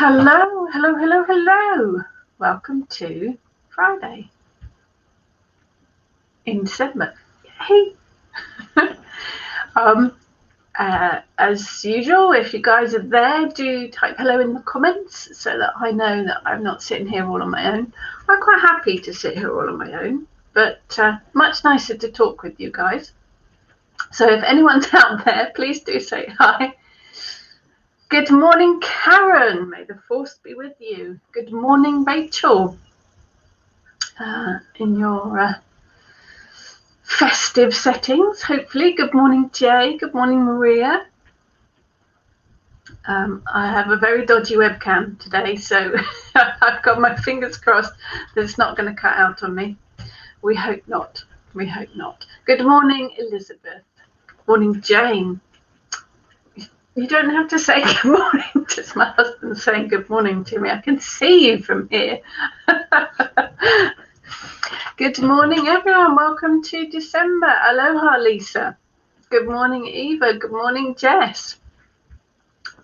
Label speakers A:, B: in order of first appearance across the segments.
A: Hello, hello, hello, hello. Welcome to Friday in December. Hey. As usual, if you guys are there, do type hello in the comments so that I know that I'm not sitting here all on my own. I'm quite happy to sit here all on my own, but much nicer to talk with you guys. So if anyone's out there, please do say hi. Good morning, Karen. May the force be with you. Good morning, Rachel. In your festive settings, hopefully. Good morning, Jay. Good morning, Maria. I have a very dodgy webcam today, so I've got my fingers crossed that it's not going to cut out on me. We hope not. We hope not. Good morning, Elizabeth. Good morning, Jane. You don't have to say good morning, just my husband saying good morning to me. I can see you from here. Good morning, everyone. Welcome to December. Aloha, Lisa. Good morning, Eva. Good morning, Jess.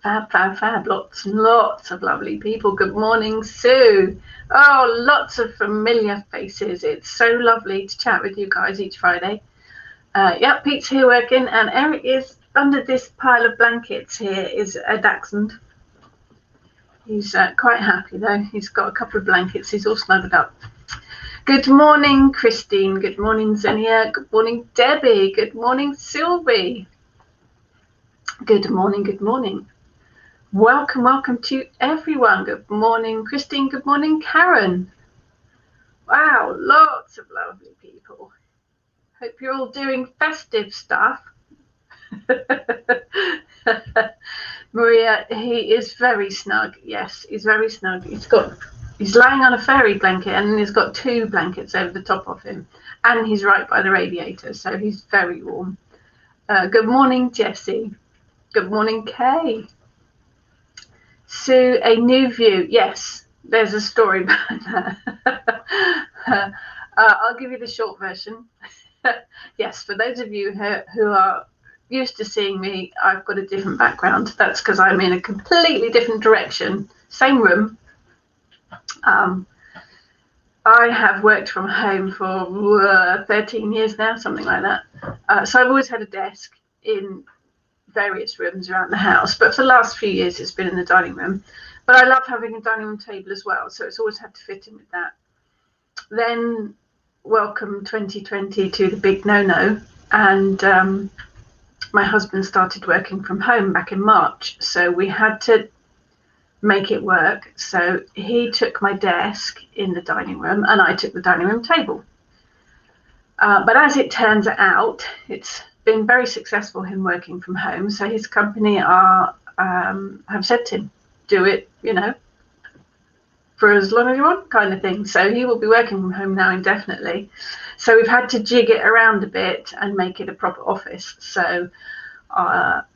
A: Fab, fab, fab. Lots and lots of lovely people. Good morning, Sue. Oh, lots of familiar faces. It's so lovely to chat with you guys each Friday. Yep, Pete's here working, and Eric is under this pile of blankets here is a dachshund. He's quite happy though. He's got a couple of blankets. He's all snuggled up. Good morning, Christine. Good morning, Zenia. Good morning, Debbie. Good morning, Sylvie. Good morning, good morning. Welcome, welcome to everyone. Good morning, Christine. Good morning, Karen. Wow, lots of lovely people. Hope you're all doing festive stuff. Maria, he is very snug. Yes, he's very snug. He's lying on a fairy blanket, and he's got two blankets over the top of him, and he's right by the radiator, so he's very warm. Good morning, Jessie. Good morning, Kay. Sue, a new view. Yes, there's a story behind that. I'll give you the short version. Yes, for those of you who are used to seeing me, I've got a different background. That's because I'm in a completely different direction. Same room. I have worked from home for 13 years now, something like that. So I've always had a desk in various rooms around the house, but for the last few years it's been in the dining room. But I love having a dining room table as well, so it's always had to fit in with that. Then welcome 2020 to the big no-no, and my husband started working from home back in March, so we had to make it work. So he took my desk in the dining room and I took the dining room table. But as it turns out, it's been very successful, him working from home. So his company have said to him, do it, for as long as you want, kind of thing. So he will be working from home now indefinitely. So we've had to jig it around a bit and make it a proper office. So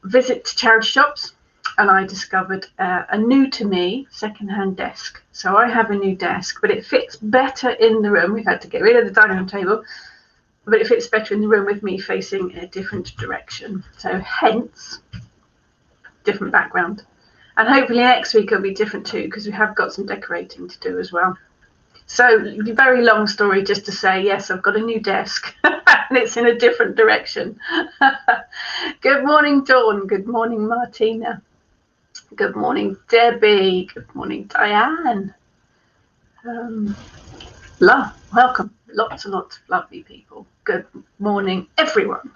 A: visit to charity shops, and I discovered a new to me secondhand desk. So I have a new desk, but it fits better in the room. We've had to get rid of the dining room table, but it fits better in the room with me facing a different direction. So hence, different background. And hopefully next week it'll be different too, because we have got some decorating to do as well. So very long story just to say, yes, I've got a new desk and it's in a different direction. Good morning, Dawn. Good morning, Martina. Good morning, Debbie. Good morning, Diane. Welcome. Lots and lots of lovely people. Good morning, everyone.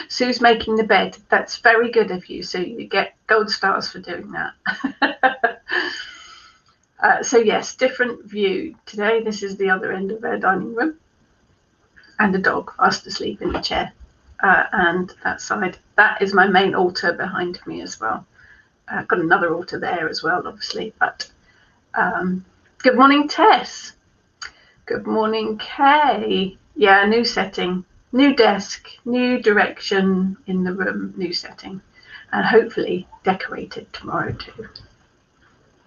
A: Sue's making the bed. That's very good of you, Sue. You get gold stars for doing that. So yes, different view. Today, this is the other end of our dining room. And a dog fast asleep in the chair. And that side, that is my main altar behind me as well. I've got another altar there as well, obviously. But good morning, Tess. Good morning, Kay. Yeah, new setting, new desk, new direction in the room, new setting. And hopefully decorated tomorrow too.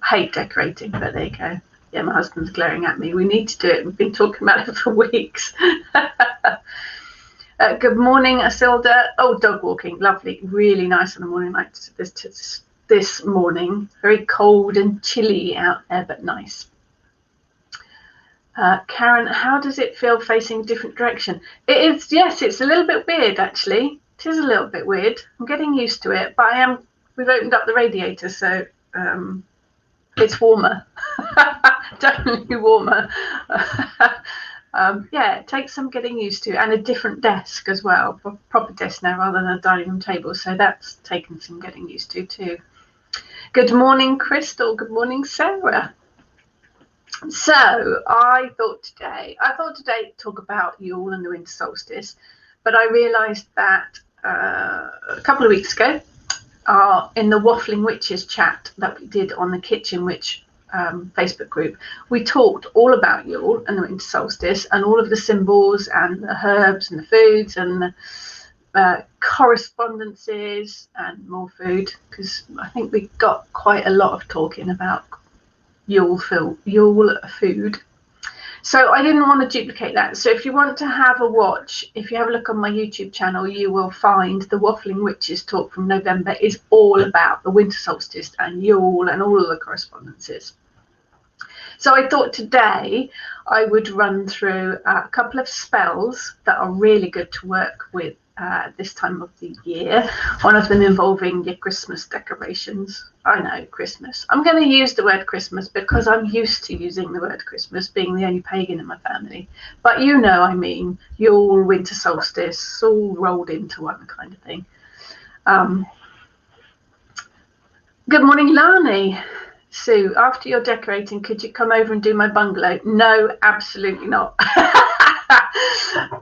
A: I hate decorating, but there you go. Yeah, my husband's glaring at me. We need to do it. We've been talking about it for weeks. Good morning, Isilda. Oh, dog walking. Lovely. Really nice in the morning like this to this morning. Very cold and chilly out there, but nice. Karen, how does it feel facing different direction? It is, yes, it's a little bit weird actually. It is a little bit weird. I'm getting used to it, but we've opened up the radiator, so it's warmer. Definitely warmer. Yeah, it takes some getting used to, and a different desk as well, proper desk now rather than a dining room table, so that's taken some getting used to too. Good morning, Crystal. Good morning, Sarah. So I thought today to talk about Yule and the winter solstice, but I realised that a couple of weeks ago, in the Waffling Witches chat that we did on the Kitchen Witch Facebook group, we talked all about Yule and the winter solstice and all of the symbols and the herbs and the foods and the correspondences and more food, because I think we got quite a lot of talking about Yule food. So I didn't want to duplicate that. So if you want to have a watch, if you have a look on my YouTube channel, you will find the Waffling Witches talk from November is all about the winter solstice and Yule and all of the correspondences. So I thought today I would run through a couple of spells that are really good to work with this time of the year. One of them involving your Christmas decorations. I know, Christmas. I'm going to use the word Christmas because I'm used to using the word Christmas, being the only pagan in my family. But you know, I mean, Yule, winter solstice, all rolled into one kind of thing. Good morning, Lani. Sue, after you're decorating, could you come over and do my bungalow? No, absolutely not.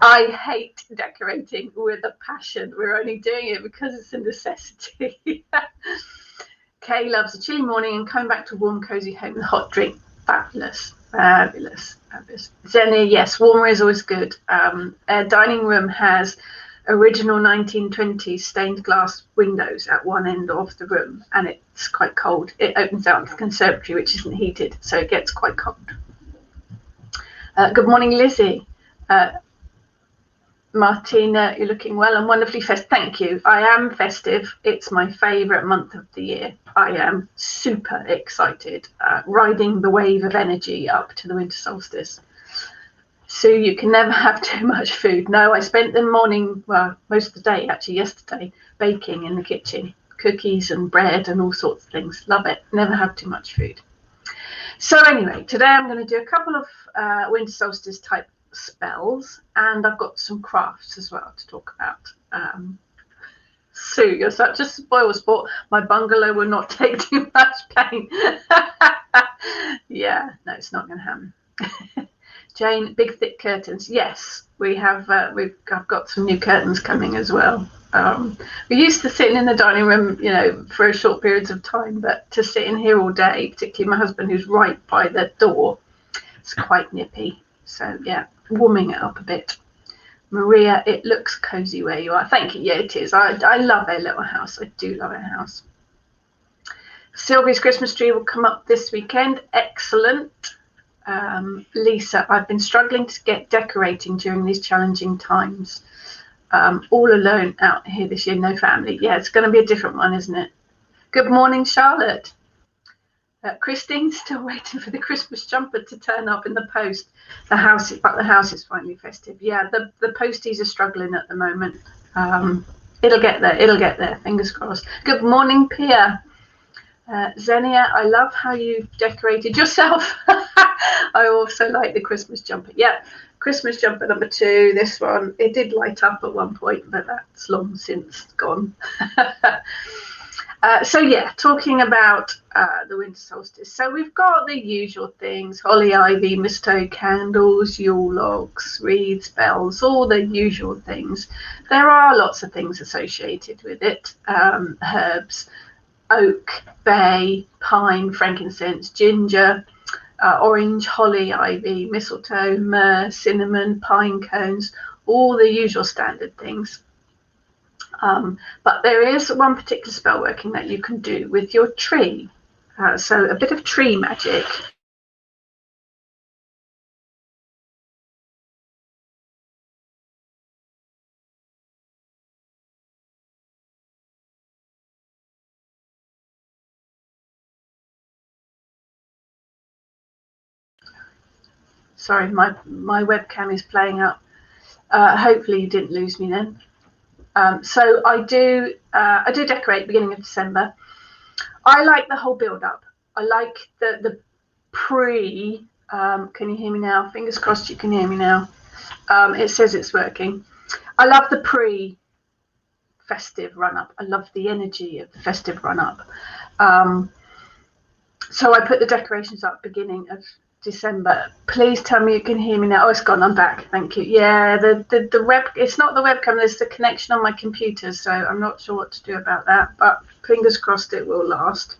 A: I hate decorating with a passion. We're only doing it because it's a necessity. Kay loves a chilly morning and coming back to a warm, cozy home with a hot drink. Fabulous, fabulous, fabulous. Zenia, yes, warmer is always good. Our dining room has original 1920s stained glass windows at one end of the room, and it's quite cold. It opens out to the conservatory, which isn't heated, so it gets quite cold. Good morning, Lizzie. Martina, you're looking well and wonderfully festive. Thank you. I am festive. It's my favourite month of the year. I am super excited, riding the wave of energy up to the winter solstice. So you can never have too much food. No, I spent the morning, well, most of the day, actually yesterday, baking in the kitchen, cookies and bread and all sorts of things. Love it. Never have too much food. So anyway, today I'm going to do a couple of winter solstice type spells, and I've got some crafts as well to talk about. Sue, you're such a spoil sport. My bungalow will not take too much pain. Yeah, no, it's not going to happen. Jane, big thick curtains. Yes, we have. I've got some new curtains coming as well. We're used to sitting in the dining room, you know, for short periods of time, but to sit in here all day, particularly my husband who's right by the door, it's quite nippy. So yeah, warming it up a bit. Maria, it looks cozy where you are. Thank you. Yeah, it is. I love our little house. I do love our house. Sylvia's Christmas tree will come up this weekend. Excellent. Lisa, I've been struggling to get decorating during these challenging times. All alone out here this year, no family. Yeah, it's going to be a different one, isn't it? Good morning, Charlotte. Christine's still waiting for the Christmas jumper to turn up in the post. The house is finally festive. Yeah, the posties are struggling at the moment. It'll get there. It'll get there. Fingers crossed. Good morning, Pia. Xenia, I love how you decorated yourself. I also like the Christmas jumper. Yeah, Christmas jumper number 2. This one, it did light up at one point, but that's long since gone. So yeah, talking about the winter solstice. So we've got the usual things: holly, ivy, mistletoe, candles, Yule logs, wreaths, bells, all the usual things. There are lots of things associated with it: herbs, oak, bay, pine, frankincense, ginger, orange, holly, ivy, mistletoe, myrrh, cinnamon, pine cones, all the usual standard things. But there is one particular spell working that you can do with your tree. So a bit of tree magic. Sorry, my webcam is playing up. Hopefully you didn't lose me then. So I do decorate beginning of December. I like the whole build up. I like the pre. Can you hear me now? Fingers crossed you can hear me now. It says it's working. I love the pre-festive run up. I love the energy of the festive run up. So I put the decorations up beginning of December. Please tell me you can hear me now. Oh, it's gone. I'm back. Thank you. Yeah, the web. It's not the webcam. There's the connection on my computer, so I'm not sure what to do about that. But fingers crossed it will last.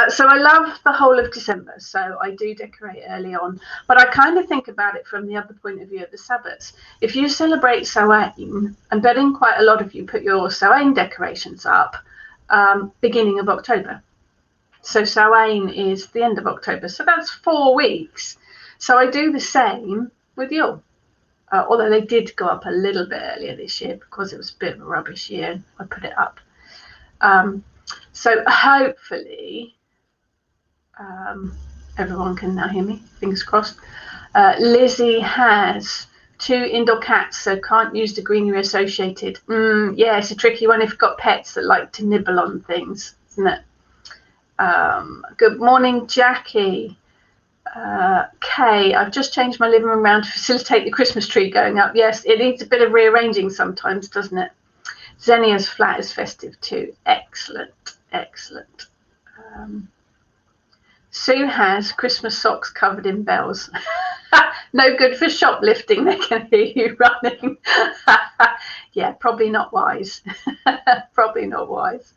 A: So I love the whole of December. So I do decorate early on, but I kind of think about it from the other point of view of the Sabbats. If you celebrate Samhain, I'm betting quite a lot of you put your Samhain decorations up beginning of October. So Samhain is the end of October. So that's 4 weeks. So I do the same with Yule. Although they did go up a little bit earlier this year because it was a bit of a rubbish year. I put it up. So hopefully everyone can now hear me. Fingers crossed. Lizzie has 2 indoor cats, so can't use the greenery associated. Yeah, it's a tricky one if you've got pets that like to nibble on things, isn't it? Good morning, Jackie. Kay, I've just changed my living room around to facilitate the Christmas tree going up. Yes, it needs a bit of rearranging sometimes, doesn't it? Xenia's flat is festive too. Excellent, excellent. Sue has Christmas socks covered in bells. No good for shoplifting. They can hear you running. Yeah, probably not wise. Probably not wise.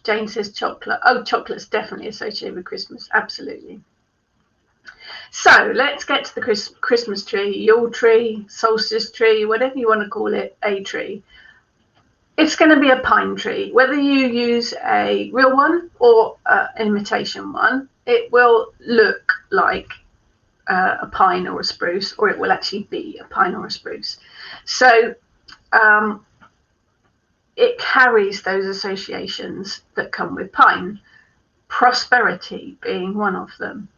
A: Jane says chocolate. Oh, chocolate's definitely associated with Christmas. Absolutely. So let's get to the Christmas tree, Yule tree, solstice tree, whatever you want to call it, a tree. It's going to be a pine tree. Whether you use a real one or an imitation one, it will look like a pine or a spruce, or it will actually be a pine or a spruce. So it carries those associations that come with pine, prosperity being one of them.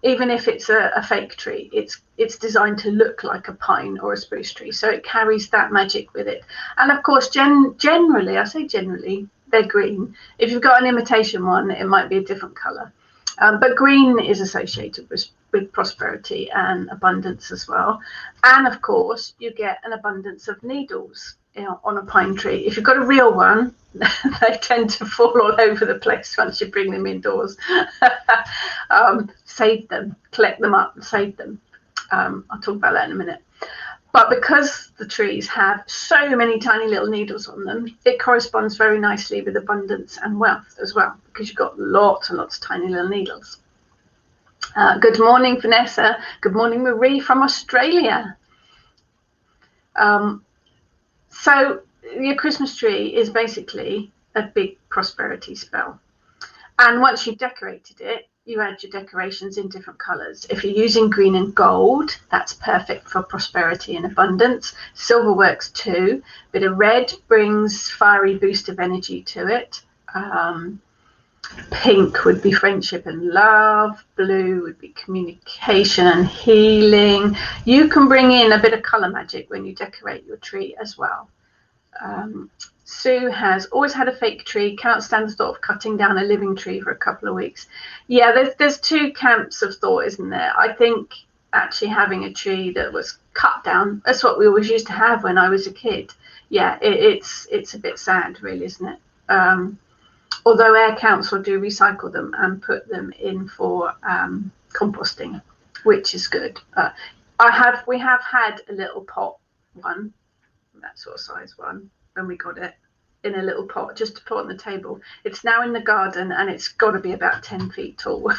A: Even if it's a fake tree, it's designed to look like a pine or a spruce tree, so it carries that magic with it. And of course, generally, I say generally, they're green. If you've got an imitation one, it might be a different color, but green is associated with prosperity and abundance as well. And of course, you get an abundance of needles, you know, on a pine tree. If you've got a real one, they tend to fall all over the place once you bring them indoors. Save them, collect them up and save them. I'll talk about that in a minute. But because the trees have so many tiny little needles on them, it corresponds very nicely with abundance and wealth as well, because you've got lots and lots of tiny little needles. Good morning, Vanessa. Good morning, Marie from Australia. So your Christmas tree is basically a big prosperity spell. And once you've decorated it, you add your decorations in different colours. If you're using green and gold, that's perfect for prosperity and abundance. Silver works too. Bit of red brings fiery boost of energy to it. Pink would be friendship and love. Blue would be communication and healing. You can bring in a bit of colour magic when you decorate your tree as well. Sue has always had a fake tree, can't stand the thought of cutting down a living tree for a couple of weeks. Yeah, there's 2 camps of thought, isn't there? I think actually having a tree that was cut down, that's what we always used to have when I was a kid. Yeah, it's a bit sad, really, isn't it? Although Air Council do recycle them and put them in for composting, which is good. We have had a little pot one, that sort of size one, when we got it, in a little pot just to put on the table. It's now in the garden and it's got to be about 10 feet tall.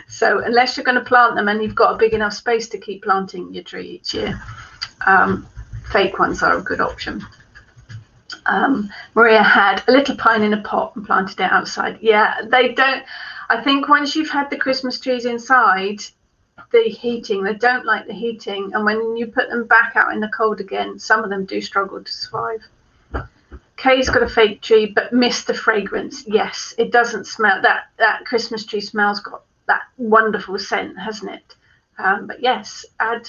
A: So unless you're going to plant them and you've got a big enough space to keep planting your tree each year, fake ones are a good option. Maria had a little pine in a pot and planted it outside. Yeah, they don't. I think once you've had the Christmas trees inside, the heating, they don't like the heating, and when you put them back out in the cold again, some of them do struggle to survive. Kay's got a fake tree but missed the fragrance. Yes, it doesn't smell, that Christmas tree smells got that wonderful scent, hasn't it? But yes, add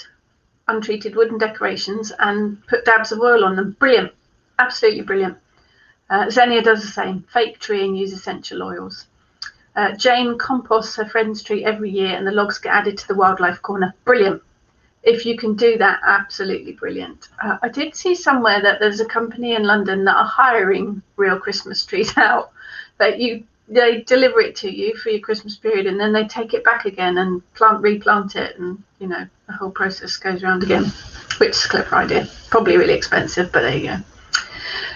A: untreated wooden decorations and put dabs of oil on them. Brilliant, absolutely brilliant. Xenia does the same. Fake tree and use essential oils. Jane composts her friend's tree every year and the logs get added to the wildlife corner. Brilliant. If you can do that, absolutely brilliant. I did see somewhere that there's a company in London that are hiring real Christmas trees out, that they deliver it to you for your Christmas period and then they take it back again and replant it, and the whole process goes around again, which is a clever idea. Probably really expensive, but there you go.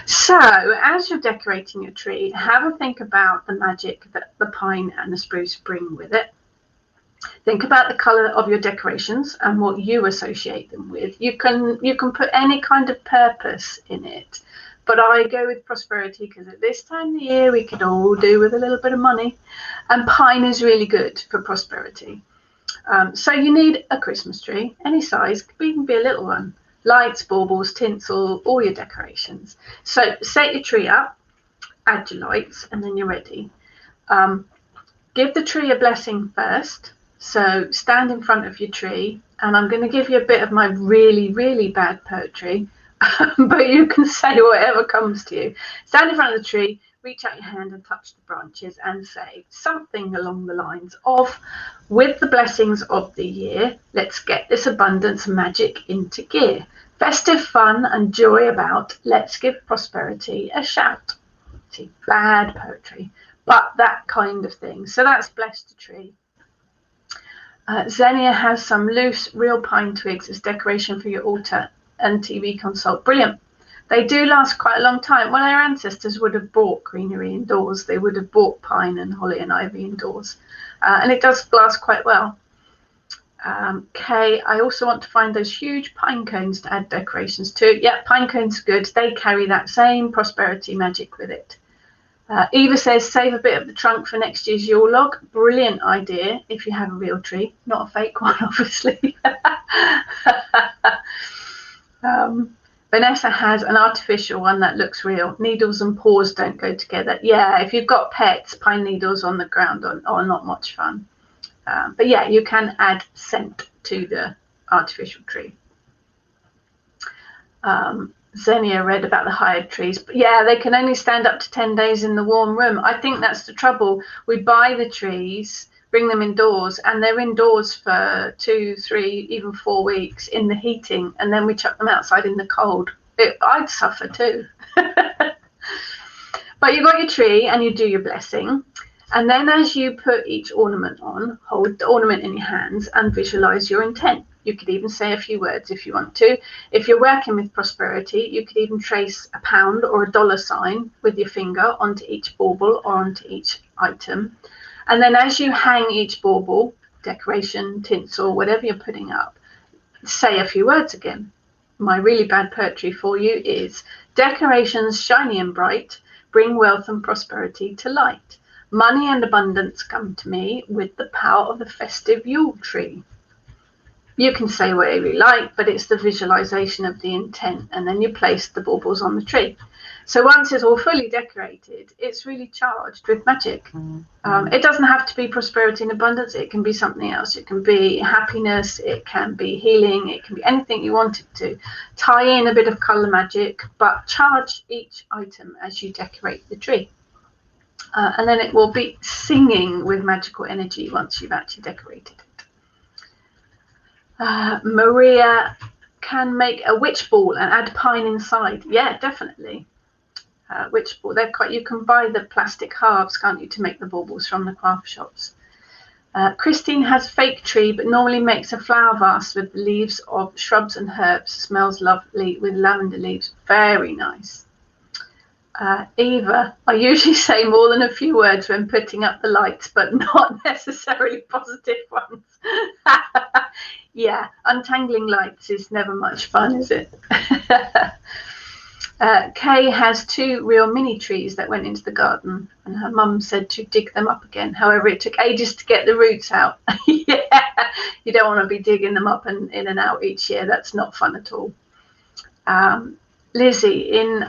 A: So as you're decorating your tree, have a think about the magic that the pine and the spruce bring with it. Think about the colour of your decorations and what you associate them with. You can put any kind of purpose in it, but I go with prosperity because at this time of the year we could all do with a little bit of money, and pine is really good for prosperity. So you need a Christmas tree, any size, could even be a little one. Lights, baubles, tinsel, all your decorations. So set your tree up, add your lights, and then you're ready. Give the tree a blessing first. So stand in front of your tree, and I'm going to give you a bit of my really, really bad poetry, but you can say whatever comes to you. Stand in front of the tree, reach out your hand and touch the branches and say something along the lines of, with the blessings of the year, let's get this abundance magic into gear. Festive fun and joy about, let's give prosperity a shout. See, bad poetry, but that kind of thing. So that's bless the tree. Xenia has some loose real pine twigs as decoration for your altar and TV console. Brilliant. They do last quite a long time. Well, our ancestors would have bought greenery indoors. They would have bought pine and holly and ivy indoors. And it does last quite well. Kay, I also want to find those huge pine cones to add decorations to. Yeah, pine cones are good. They carry that same prosperity magic with it. Eva says, save a bit of the trunk for next year's Yule log. Brilliant idea if you have a real tree, not a fake one, obviously. Vanessa has an artificial one that looks real. Needles and paws don't go together. Yeah, if you've got pets, pine needles on the ground are not much fun. But yeah, you can add scent to the artificial tree. Xenia read about the hired trees, but yeah, they can only stand up to 10 days in the warm room. I think that's the trouble. We buy the trees, bring them indoors, and they're indoors for 2, 3, even 4 weeks in the heating, and then we chuck them outside in the cold. I'd suffer too. But you've got your tree and you do your blessing, and then as you put each ornament on, hold the ornament in your hands and visualize your intent. You could even say a few words if you want to. If you're working with prosperity, you could even trace a pound or a dollar sign with your finger onto each bauble or onto each item. And then as you hang each bauble, decoration, tinsel, whatever you're putting up, say a few words again. My really bad poetry for you is, decorations shiny and bright, bring wealth and prosperity to light. Money and abundance come to me with the power of the festive Yule tree. You can say whatever you like, but it's the visualization of the intent, and then you place the baubles on the tree. So once it's all fully decorated, it's really charged with magic. It doesn't have to be prosperity and abundance. It can be something else. It can be happiness. It can be healing. It can be anything you want it to. Tie in a bit of color magic, but charge each item as you decorate the tree. And then it will be singing with magical energy once you've actually decorated it. Maria can make a witch ball and add pine inside. Yeah, definitely. Witch ball. They're quite. You can buy the plastic halves, can't you, to make the baubles from the craft shops. Christine has fake tree, but normally makes a flower vase with leaves of shrubs and herbs. Smells lovely with lavender leaves. Very nice. Eva, I usually say more than a few words when putting up the lights, but not necessarily positive ones. Yeah, untangling lights is never much fun, is it? Kay has 2 real mini trees that went into the garden, and her mum said to dig them up again. However, it took ages to get the roots out. Yeah, you don't want to be digging them up and in and out each year. That's not fun at all. Lizzie, in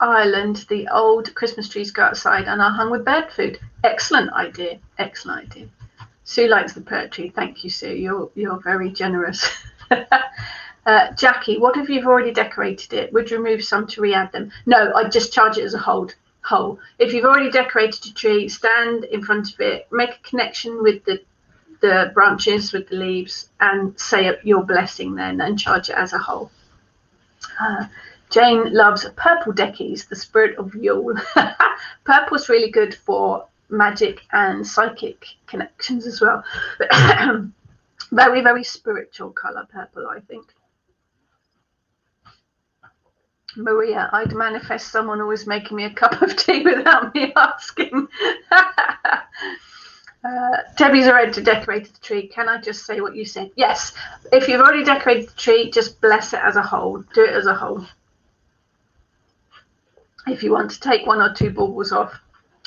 A: Ireland, the old Christmas trees go outside and are hung with bird food. Excellent idea. Excellent idea. Sue likes the poetry. Thank you, Sue. You're very generous. Jackie, what if you've already decorated it? Would you remove some to re-add them? No, I'd just charge it as a whole. If you've already decorated a tree, stand in front of it, make a connection with the branches, with the leaves, and say your blessing then, and charge it as a whole. Jane loves purple deckies, the spirit of Yule. Purple's really good for magic and psychic connections as well. Very, very spiritual colour, purple, I think. Maria, I'd manifest someone always making me a cup of tea without me asking. Debbie's already decorated the tree. Can I just say what you said? Yes. If you've already decorated the tree, just bless it as a whole. Do it as a whole. If you want to take one or two baubles off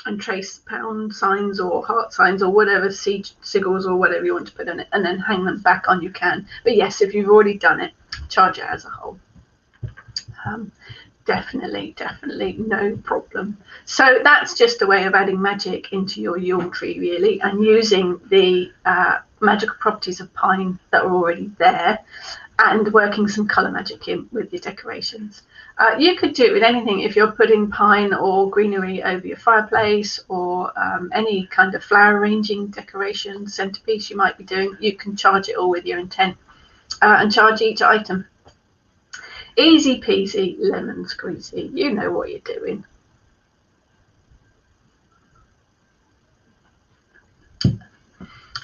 A: and trace pound signs or heart signs or whatever, sigils or whatever you want to put in it, and then hang them back on, you can. But yes, if you've already done it, charge it as a whole. Definitely no problem. So that's just a way of adding magic into your Yule tree, really, and using the magical properties of pine that are already there and working some colour magic in with your decorations. You could do it with anything. If you're putting pine or greenery over your fireplace, or any kind of flower arranging decoration centerpiece you might be doing, you can charge it all with your intent and charge each item. Easy peasy, lemon squeezy. You know what you're doing.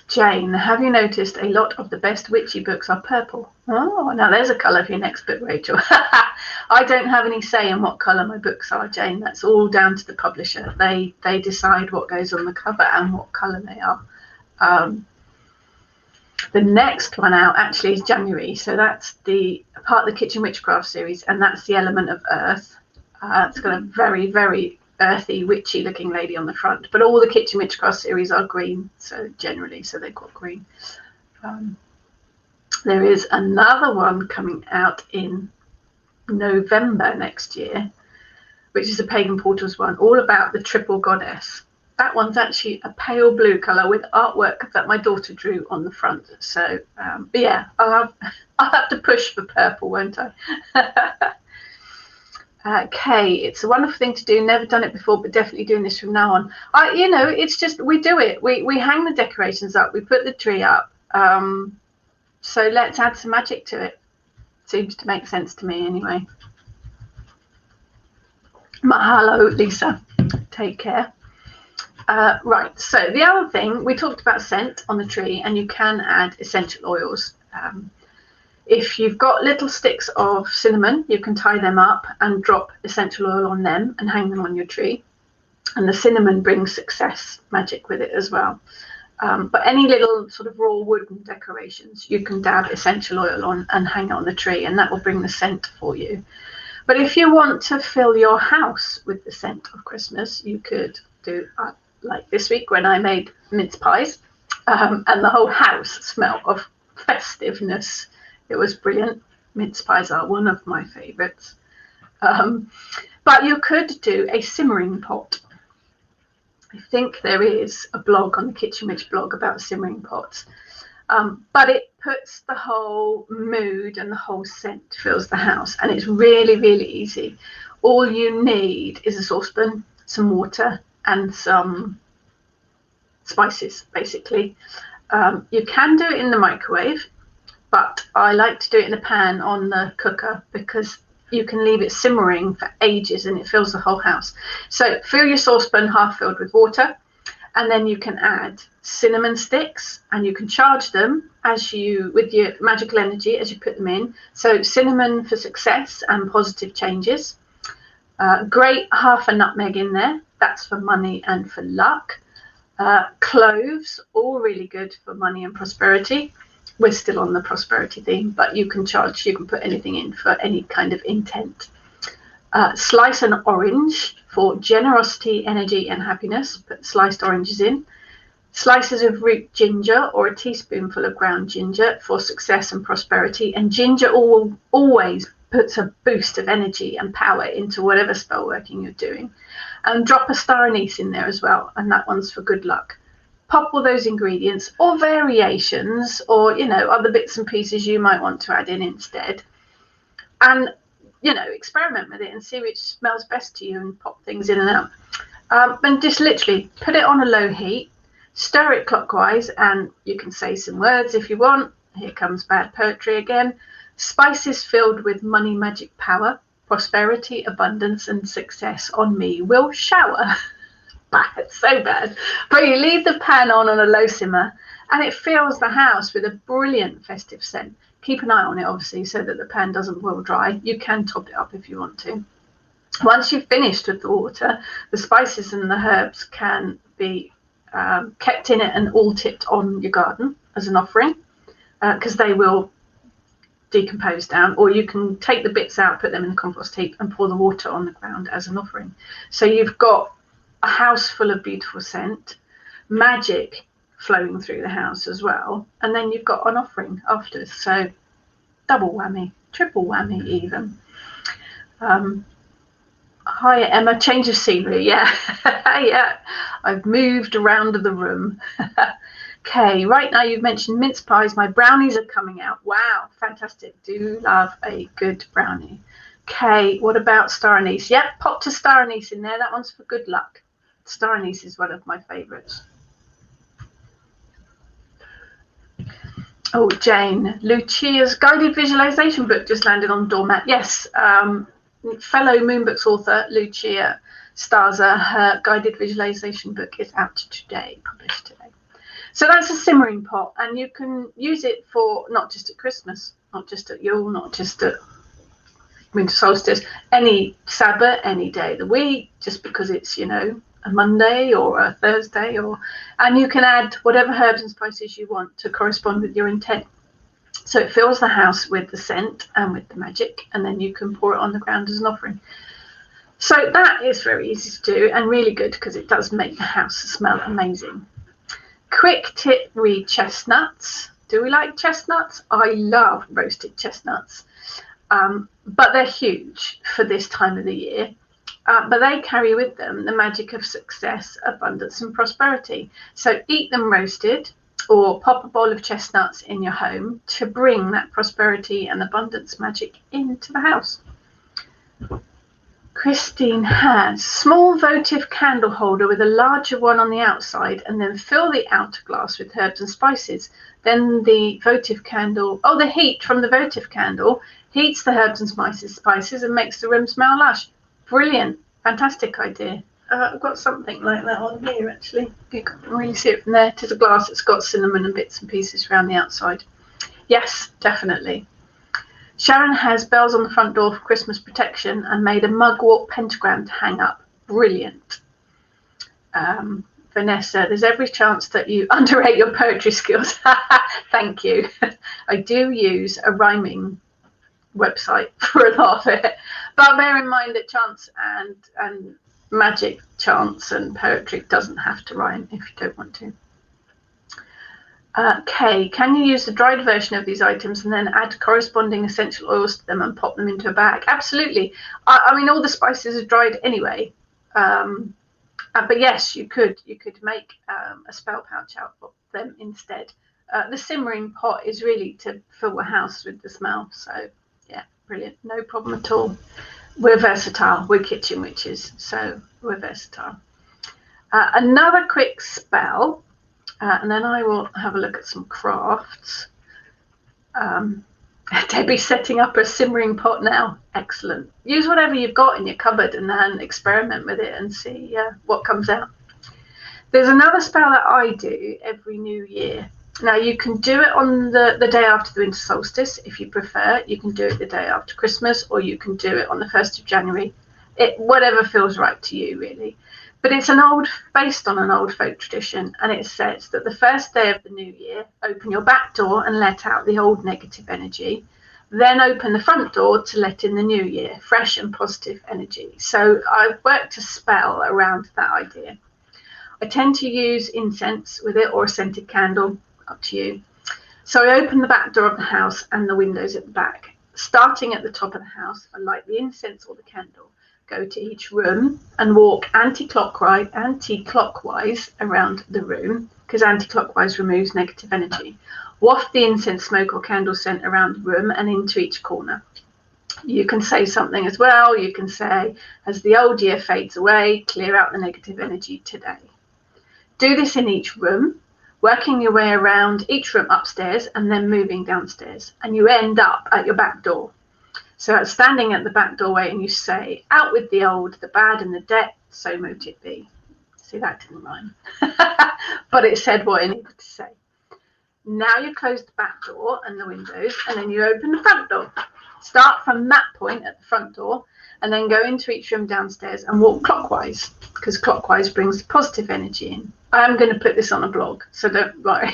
A: Jane, have you noticed a lot of the best witchy books are purple? Oh, now there's a colour for your next book, Rachel. I don't have any say in what colour my books are, Jane. That's all down to the publisher. They decide what goes on the cover and what colour they are. The next one out actually is January, so that's the part of the Kitchen Witchcraft series, and that's the element of earth. It's got a very, very earthy, witchy looking lady on the front, but all the Kitchen Witchcraft series are green, so generally, so they've got green. There is another one coming out in November next year, which is a Pagan Portals one, all about the triple goddess. That one's actually a pale blue colour with artwork that my daughter drew on the front. So, but yeah, I'll have to push for purple, won't I? Kay, it's a wonderful thing to do. Never done it before, but definitely doing this from now on. It's just we do it. We hang the decorations up. We put the tree up. So let's add some magic to it. Seems to make sense to me anyway. Mahalo, Lisa. Take care. Right, so the other thing, we talked about scent on the tree, and you can add essential oils. If you've got little sticks of cinnamon, you can tie them up and drop essential oil on them and hang them on your tree. And the cinnamon brings success magic with it as well. But any little sort of raw wooden decorations, you can dab essential oil on and hang on the tree, and that will bring the scent for you. But if you want to fill your house with the scent of Christmas, you could do like this week when I made mince pies, and the whole house smelled of festiveness. It was brilliant. Mince pies are one of my favourites. But you could do a simmering pot. I think there is a blog on the Kitchen Witch blog about simmering pots. But it puts the whole mood and the whole scent fills the house, and it's really, really easy. All you need is a saucepan, some water, and some spices, basically. You can do it in the microwave, but I like to do it in a pan on the cooker because you can leave it simmering for ages and it fills the whole house. So fill your saucepan half filled with water, and then you can add cinnamon sticks, and you can charge them with your magical energy as you put them in. So cinnamon for success and positive changes. Grate half a nutmeg in there. That's for money and for luck. Cloves, all really good for money and prosperity. We're still on the prosperity theme, but you can put anything in for any kind of intent. Slice an orange for generosity, energy, and happiness. Put sliced oranges in. Slices of root ginger or a teaspoonful of ground ginger for success and prosperity. And ginger always puts a boost of energy and power into whatever spell working you're doing. And drop a star anise in there as well, and that one's for good luck. pop all those ingredients or variations or, you know, other bits and pieces you might want to add in instead. And, you know, experiment with it and see which smells best to you and pop things in and out. And just literally put it on a low heat, stir it clockwise, and you can say some words if you want. Here comes bad poetry again. Spices filled with money, magic, power, prosperity, abundance, and success on me will shower. Bad, so bad. But you leave the pan on a low simmer, and it fills the house with a brilliant festive scent. Keep an eye on it, obviously, so that the pan doesn't boil dry. You can top it up if you want to. Once you've finished with the water, the spices and the herbs can be kept in it and all tipped on your garden as an offering, because they will decompose down, or you can take the bits out, put them in the compost heap, and pour the water on the ground as an offering. So you've got a house full of beautiful scent, magic flowing through the house as well, and then you've got an offering after. So double whammy, triple whammy even. Hi Emma, change of scenery. Yeah. Yeah, I've moved around the room. Okay, right now you've mentioned mince pies. My brownies are coming out. Wow, fantastic. Do love a good brownie. Okay, what about star anise? Yep, pop to star anise in there. That one's for good luck. Star anise is one of my favourites. Oh, Jane, Lucia's guided visualization book just landed on doormat. Yes, fellow Moonbooks author Lucia Starza, her guided visualization book is out today, published today. So that's a simmering pot, and you can use it for not just at Christmas, not just at Yule, not just at winter solstice, any Sabbath, any day of the week, just because it's, you know, a Monday or a Thursday, and you can add whatever herbs and spices you want to correspond with your intent. So it fills the house with the scent and with the magic, and then you can pour it on the ground as an offering. So that is very easy to do and really good, because it does make the house smell amazing. Quick tip, read chestnuts. Do we like chestnuts? I love roasted chestnuts, but they're huge for this time of the year. But they carry with them the magic of success, abundance, and prosperity. So eat them roasted, or pop a bowl of chestnuts in your home to bring that prosperity and abundance magic into the house. Christine has small votive candle holder with a larger one on the outside, and then fill the outer glass with herbs and spices. Then the votive candle, the heat from the votive candle heats the herbs and spices and makes the room smell lush. Brilliant, fantastic idea. I've got something like that on here actually. You can't really see it from there. It is a glass. It's got cinnamon and bits and pieces around the outside. Yes, definitely. Sharon has bells on the front door for Christmas protection and made a mugwort pentagram to hang up. Brilliant. Vanessa, there's every chance that you underrate your poetry skills. Thank you. I do use a rhyming website for a lot of it, but bear in mind that chance and magic, chance and poetry doesn't have to rhyme if you don't want to. Kay, can you use the dried version of these items and then add corresponding essential oils to them and pop them into a bag? Absolutely. I mean, all the spices are dried anyway, but yes, you could make a spell pouch out of them instead. The simmering pot is really to fill the house with the smell, so yeah, brilliant, no problem at all. We're versatile, we're kitchen witches, so we're versatile. Another quick spell, and then I will have a look at some crafts. Debbie's setting up a simmering pot now. Excellent. Use whatever you've got in your cupboard and then experiment with it and see what comes out. There's another spell that I do every New Year. Now, you can do it on the day after the winter solstice if you prefer. You can do it the day after Christmas, or you can do it on the 1st of January. Whatever feels right to you, really. But it's based on an old folk tradition, and it says that the first day of the new year, open your back door and let out the old negative energy. Then open the front door to let in the new year, fresh and positive energy. So I've worked a spell around that idea. I tend to use incense with it or a scented candle, up to you. So I open the back door of the house and the windows at the back. Starting at the top of the house, I light the incense or the candle. go to each room and walk anti-clockwise around the room, because anti-clockwise removes negative energy. Waft the incense smoke or candle scent around the room and into each corner. You can say something as well. You can say, as the old year fades away, clear out the negative energy today. Do this in each room, working your way around each room upstairs and then moving downstairs, and you end up at your back door. So standing at the back doorway, and you say, out with the old, the bad and the debt, so mote it be. See, that didn't rhyme, but it said what it needed to say. Now you close the back door and the windows, and then you open the front door. Start from that point at the front door, and then go into each room downstairs and walk clockwise, because clockwise brings positive energy in. I am going to put this on a blog, so don't worry.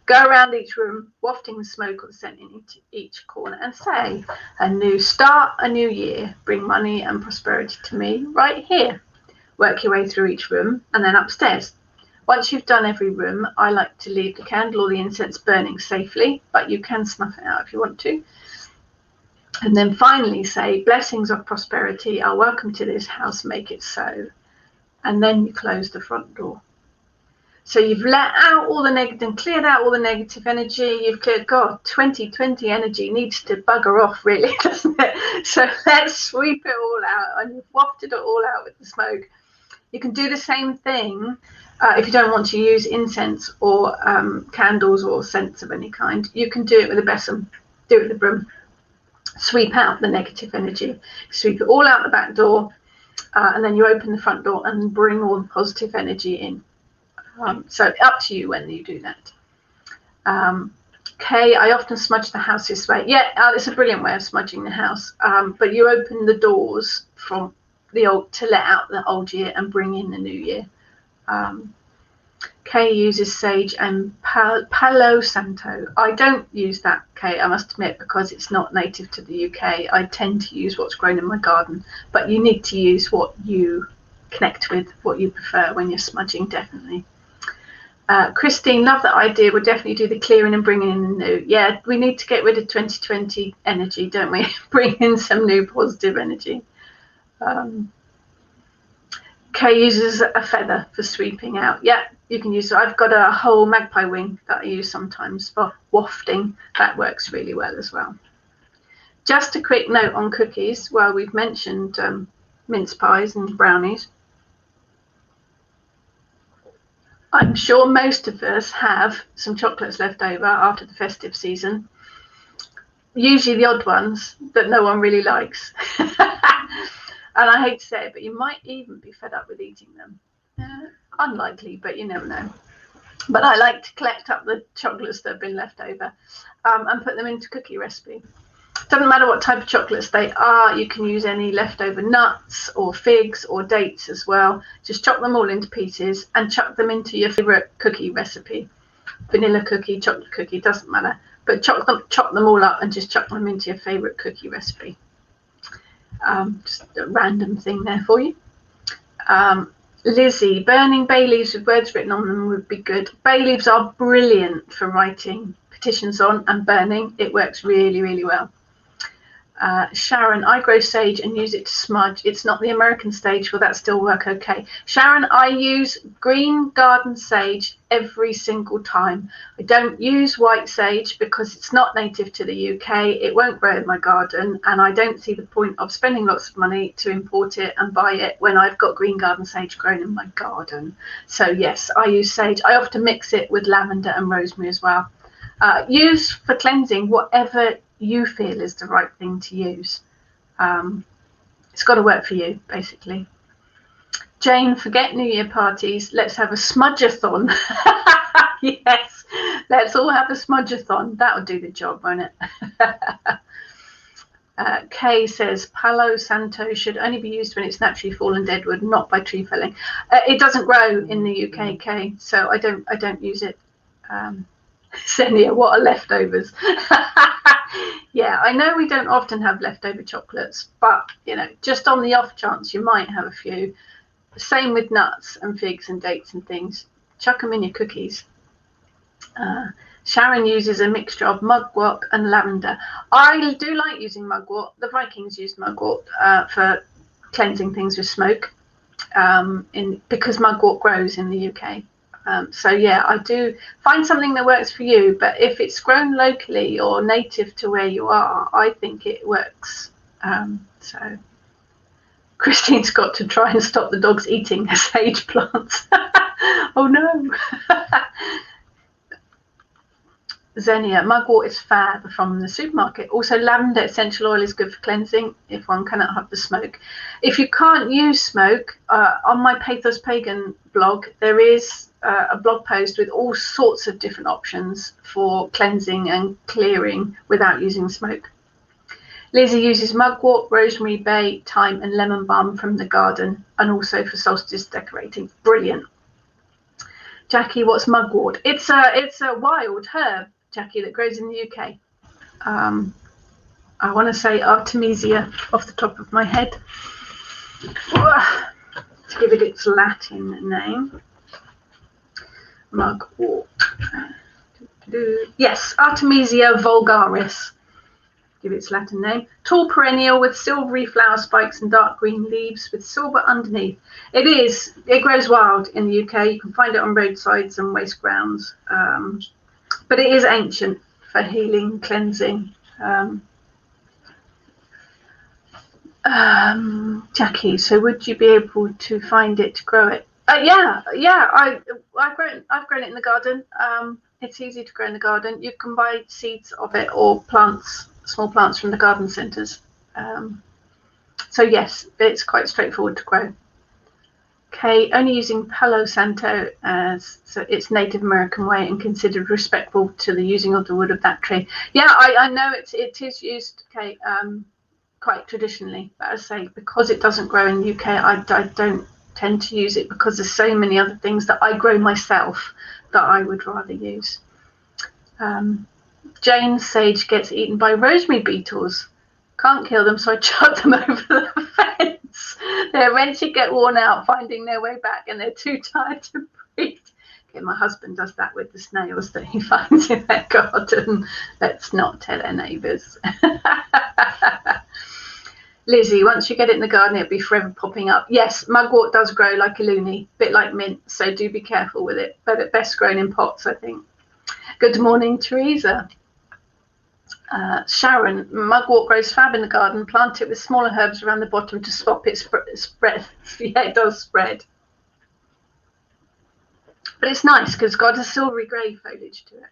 A: Go around each room, wafting the smoke or the scent into each corner, and say, a new start, a new year, bring money and prosperity to me right here. Work your way through each room and then upstairs. Once you've done every room, I like to leave the candle or the incense burning safely, but you can snuff it out if you want to. And then finally say, blessings of prosperity are welcome to this house, make it so. And then you close the front door. So you've let out all the negative and cleared out all the negative energy. You've cleared, God, 2020 energy needs to bugger off, really, doesn't it? So let's sweep it all out. And you've wafted it all out with the smoke. You can do the same thing if you don't want to use incense or candles or scents of any kind. You can do it with a besom, do it with a broom. Sweep out the negative energy, sweep it all out the back door, and then you open the front door and bring all the positive energy in. So up to you when you do that. Kay, I often smudge the house this way. Yeah, it's a brilliant way of smudging the house, but you open the doors from the old to let out the old year and bring in the new year. Kay uses sage and Palo Santo. I don't use that, Kay, I must admit, because it's not native to the UK. I tend to use what's grown in my garden, but you need to use what you connect with, what you prefer when you're smudging, definitely. Christine, love that idea. We'll definitely do the clearing and bringing in the new. Yeah, we need to get rid of 2020 energy, don't we? Bring in some new positive energy. Kay uses a feather for sweeping out. Yeah, you can use it. I've got a whole magpie wing that I use sometimes for wafting. That works really well as well. Just a quick note on cookies. Well, we've mentioned mince pies and brownies. I'm sure most of us have some chocolates left over after the festive season. Usually the odd ones that no one really likes. And I hate to say it, but you might even be fed up with eating them. Unlikely, but you never know. But I like to collect up the chocolates that have been left over and put them into cookie recipe. Doesn't matter what type of chocolates they are. You can use any leftover nuts or figs or dates as well. Just chop them all into pieces and chuck them into your favorite cookie recipe. Vanilla cookie, chocolate cookie, doesn't matter. But chop them all up and just chuck them into your favorite cookie recipe. Just a random thing there for you. Lizzie, burning bay leaves with words written on them would be good. Bay leaves are brilliant for writing petitions on and burning. It works really, really well. Sharon, I grow sage and use it to smudge. It's not the American sage. Will that still work okay? Sharon, I use green garden sage every single time. I don't use white sage because it's not native to the UK. It won't grow in my garden, and I don't see the point of spending lots of money to import it and buy it when I've got green garden sage grown in my garden. So yes, I use sage. I often mix it with lavender and rosemary as well. Use for cleansing whatever you feel is the right thing to use. It's got to work for you, basically. Jane, forget New Year parties. Let's have a smudge-a-thon. Yes, let's all have a smudge-a-thon. That'll do the job, won't it? Kay says Palo Santo should only be used when it's naturally fallen dead wood, not by tree felling. It doesn't grow in the UK, Kay, so I don't use it. Senia, what are leftovers? Yeah, I know we don't often have leftover chocolates, but you know, just on the off chance you might have a few. Same with nuts and figs and dates and things. Chuck them in your cookies. Sharon uses a mixture of mugwort and lavender. I do like using mugwort. The Vikings used mugwort for cleansing things with smoke, because mugwort grows in the UK. So yeah, I do find something that works for you, but if it's grown locally or native to where you are, I think it works. So Christine's got to try and stop the dogs eating her sage plants. Oh no. Xenia, mugwort is fab from the supermarket. Also, lavender essential oil is good for cleansing if one cannot have the smoke. If you can't use smoke, on my Pathos Pagan blog, there is a blog post with all sorts of different options for cleansing and clearing without using smoke. Lizzie uses mugwort, rosemary, bay, thyme, and lemon balm from the garden, and also for solstice decorating. Brilliant. Jackie, what's mugwort? It's a wild herb, Jackie, that grows in the UK. I want to say Artemisia off the top of my head. To give it its Latin name. Mugwort. Yes, Artemisia vulgaris. Give its Latin name. Tall perennial with silvery flower spikes and dark green leaves with silver underneath. It grows wild in the UK. You can find it on roadsides and waste grounds. But it is ancient for healing, cleansing. Jackie, so would you be able to find it to grow it? Yeah. I've grown it in the garden. It's easy to grow in the garden. You can buy seeds of it or plants, small plants from the garden centres. So yes, it's quite straightforward to grow. Okay, only using Palo Santo as so its Native American way and considered respectful to the using of the wood of that tree. Yeah, I know it is used, okay, quite traditionally, but as I say, because it doesn't grow in the UK, I don't tend to use it because there's so many other things that I grow myself that I would rather use. Jane's sage gets eaten by rosemary beetles. Can't kill them, so I chuck them over the fence. They eventually get worn out, finding their way back, and they're too tired to breathe. Okay, my husband does that with the snails that he finds in their garden. Let's not tell our neighbours. Lizzie, once you get it in the garden, it'll be forever popping up. Yes, mugwort does grow like a loony, a bit like mint, so do be careful with it. But at best grown in pots, I think. Good morning, Teresa. Sharon, mugwort grows fab in the garden. Plant it with smaller herbs around the bottom to stop it spread. Yeah, it does spread. But it's nice because it's got a silvery grey foliage to it.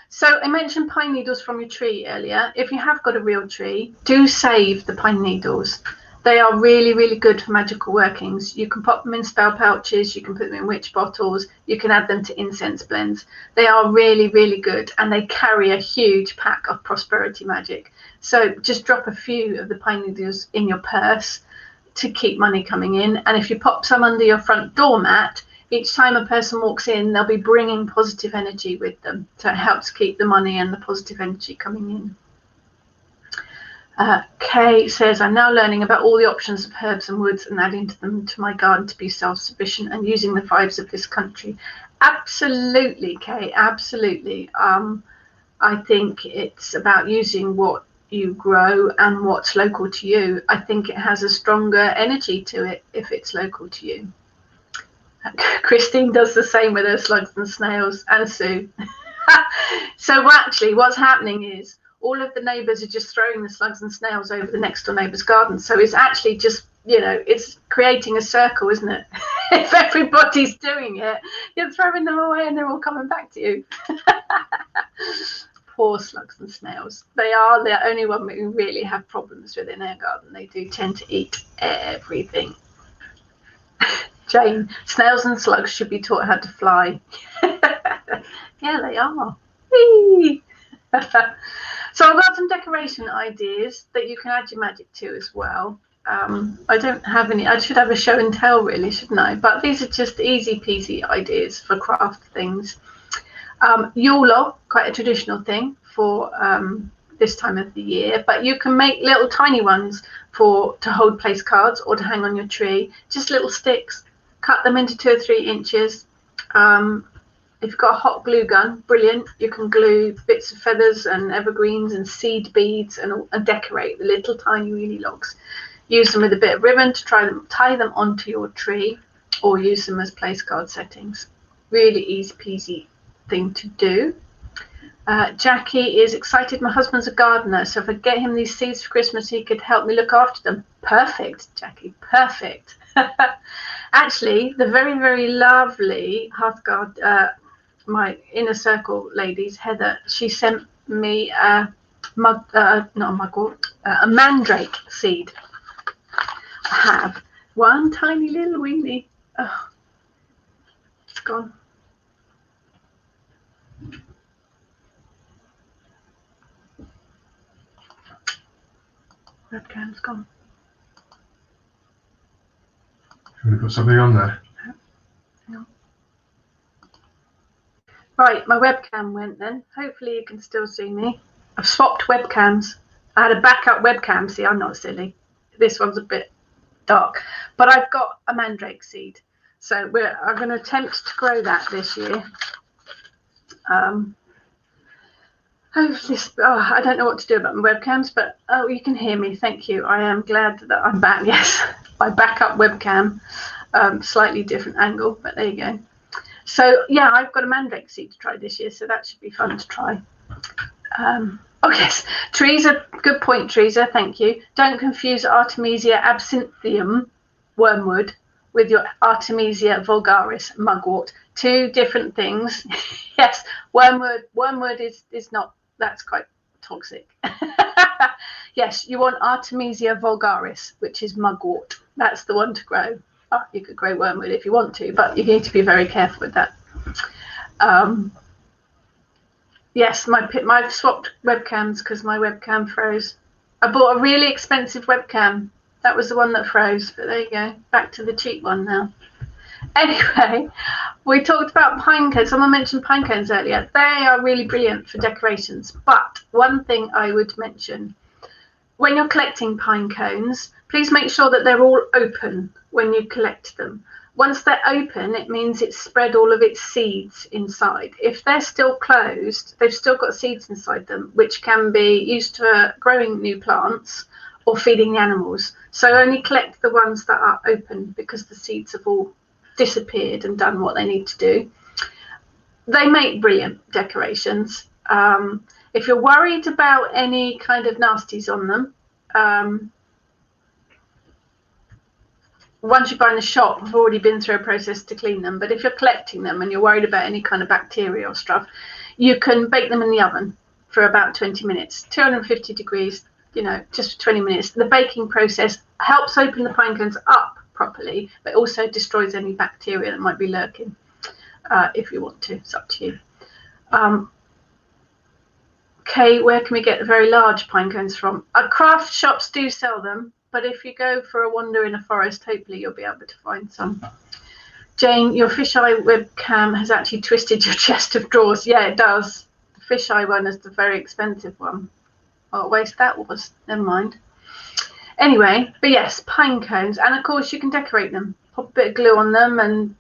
A: So I mentioned pine needles from your tree earlier. If you have got a real tree, do save the pine needles. They are really, really good for magical workings. You can pop them in spell pouches, you can put them in witch bottles, you can add them to incense blends. They are really, really good, and they carry a huge pack of prosperity magic. So just drop a few of the pine needles in your purse to keep money coming in. And if you pop some under your front doormat, each time a person walks in, they'll be bringing positive energy with them. So it helps keep the money and the positive energy coming in. Kay says, I'm now learning about all the options of herbs and woods and adding them to my garden to be self-sufficient and using the vibes of this country. Absolutely, Kay, absolutely. I think it's about using what you grow and what's local to you. I think it has a stronger energy to it if it's local to you. Christine does the same with her slugs and snails, and Sue. So actually what's happening is all of the neighbours are just throwing the slugs and snails over the next door neighbour's garden. So it's actually just, it's creating a circle, isn't it? If everybody's doing it, you're throwing them away and they're all coming back to you. Poor slugs and snails. They are the only one we really have problems with in our garden. They do tend to eat everything. Jane, snails and slugs should be taught how to fly. Yeah, they are. Whee! So I've got some decoration ideas that you can add your magic to as well. I don't have any. I should have a show and tell, really, shouldn't I? But these are just easy peasy ideas for craft things. Yule log, quite a traditional thing for this time of the year, but you can make little tiny ones to hold place cards or to hang on your tree. Just little sticks. Cut them into 2 or 3 inches. If you've got a hot glue gun, brilliant. You can glue bits of feathers and evergreens and seed beads and decorate the little tiny weeny logs. Use them with a bit of ribbon to tie them onto your tree, or use them as place card settings. Really easy peasy thing to do. Jackie is excited. My husband's a gardener, so if I get him these seeds for Christmas, he could help me look after them. Perfect, Jackie, perfect. Actually, the very, very lovely Hearthguard, my inner circle ladies, Heather, she sent me a mandrake seed. I have one tiny little weenie. Oh, it's gone. Webcam's gone.
B: Can we put something on there?
A: No. Right, my webcam went then. Hopefully you can still see me. I've swapped webcams. I had a backup webcam. See, I'm not silly. This one's a bit dark. But I've got a mandrake seed. So I'm going to attempt to grow that this year. Hopefully, I don't know what to do about my webcams, but you can hear me. Thank you. I am glad that I'm back. Yes, my backup webcam, slightly different angle, but there you go. So yeah, I've got a mandrake seed to try this year, so that should be fun to try. Oh yes, Teresa, good point, Teresa. Thank you. Don't confuse Artemisia absinthium wormwood with your Artemisia vulgaris mugwort. Two different things. Yes, wormwood is not. That's quite toxic. Yes, you want Artemisia vulgaris, which is mugwort. That's the one to grow. Oh, you could grow wormwood if you want to, but you need to be very careful with that. Yes, I've swapped webcams because my webcam froze. I bought a really expensive webcam. That was the one that froze, but there you go. Back to the cheap one now. Anyway, we talked about pine cones. Someone mentioned pine cones earlier. They are really brilliant for decorations. But one thing I would mention, when you're collecting pine cones, please make sure that they're all open when you collect them. Once they're open, it means it's spread all of its seeds inside. If they're still closed, they've still got seeds inside them, which can be used for growing new plants or feeding the animals. So only collect the ones that are open because the seeds have all disappeared and done what they need to do. They make brilliant decorations. If you're worried about any kind of nasties on them, once you buy in the shop, I've already been through a process to clean them. But if you're collecting them and you're worried about any kind of bacteria or stuff, you can bake them in the oven for about 20 minutes, 250 degrees, just for 20 minutes. The baking process helps open the pine cones up properly, but also destroys any bacteria that might be lurking. If you want to, it's up to you. Okay, where can we get the very large pine cones from? Craft shops do sell them, but if you go for a wander in a forest, hopefully you'll be able to find some. Jane, your fisheye webcam has actually twisted your chest of drawers. Yeah, it does. The fisheye one is the very expensive one. What a waste that was. Never mind. Anyway, but yes, pine cones. And of course you can decorate them. Pop a bit of glue on them and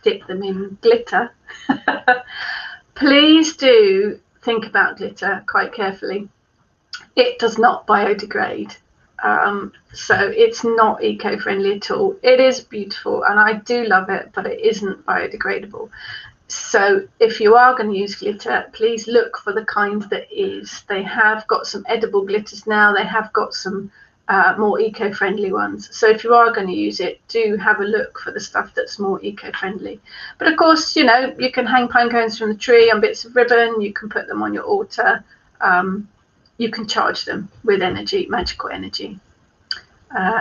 A: dip them in glitter. Please do think about glitter quite carefully. It does not biodegrade. So it's not eco-friendly at all. It is beautiful and I do love it, but it isn't biodegradable. So if you are going to use glitter, please look for the kind that is. They have got some edible glitters now. They have got some more eco-friendly ones. So if you are going to use it, do have a look for the stuff that's more eco-friendly. But of course, you can hang pine cones from the tree on bits of ribbon. You can put them on your altar. You can charge them with energy, magical energy.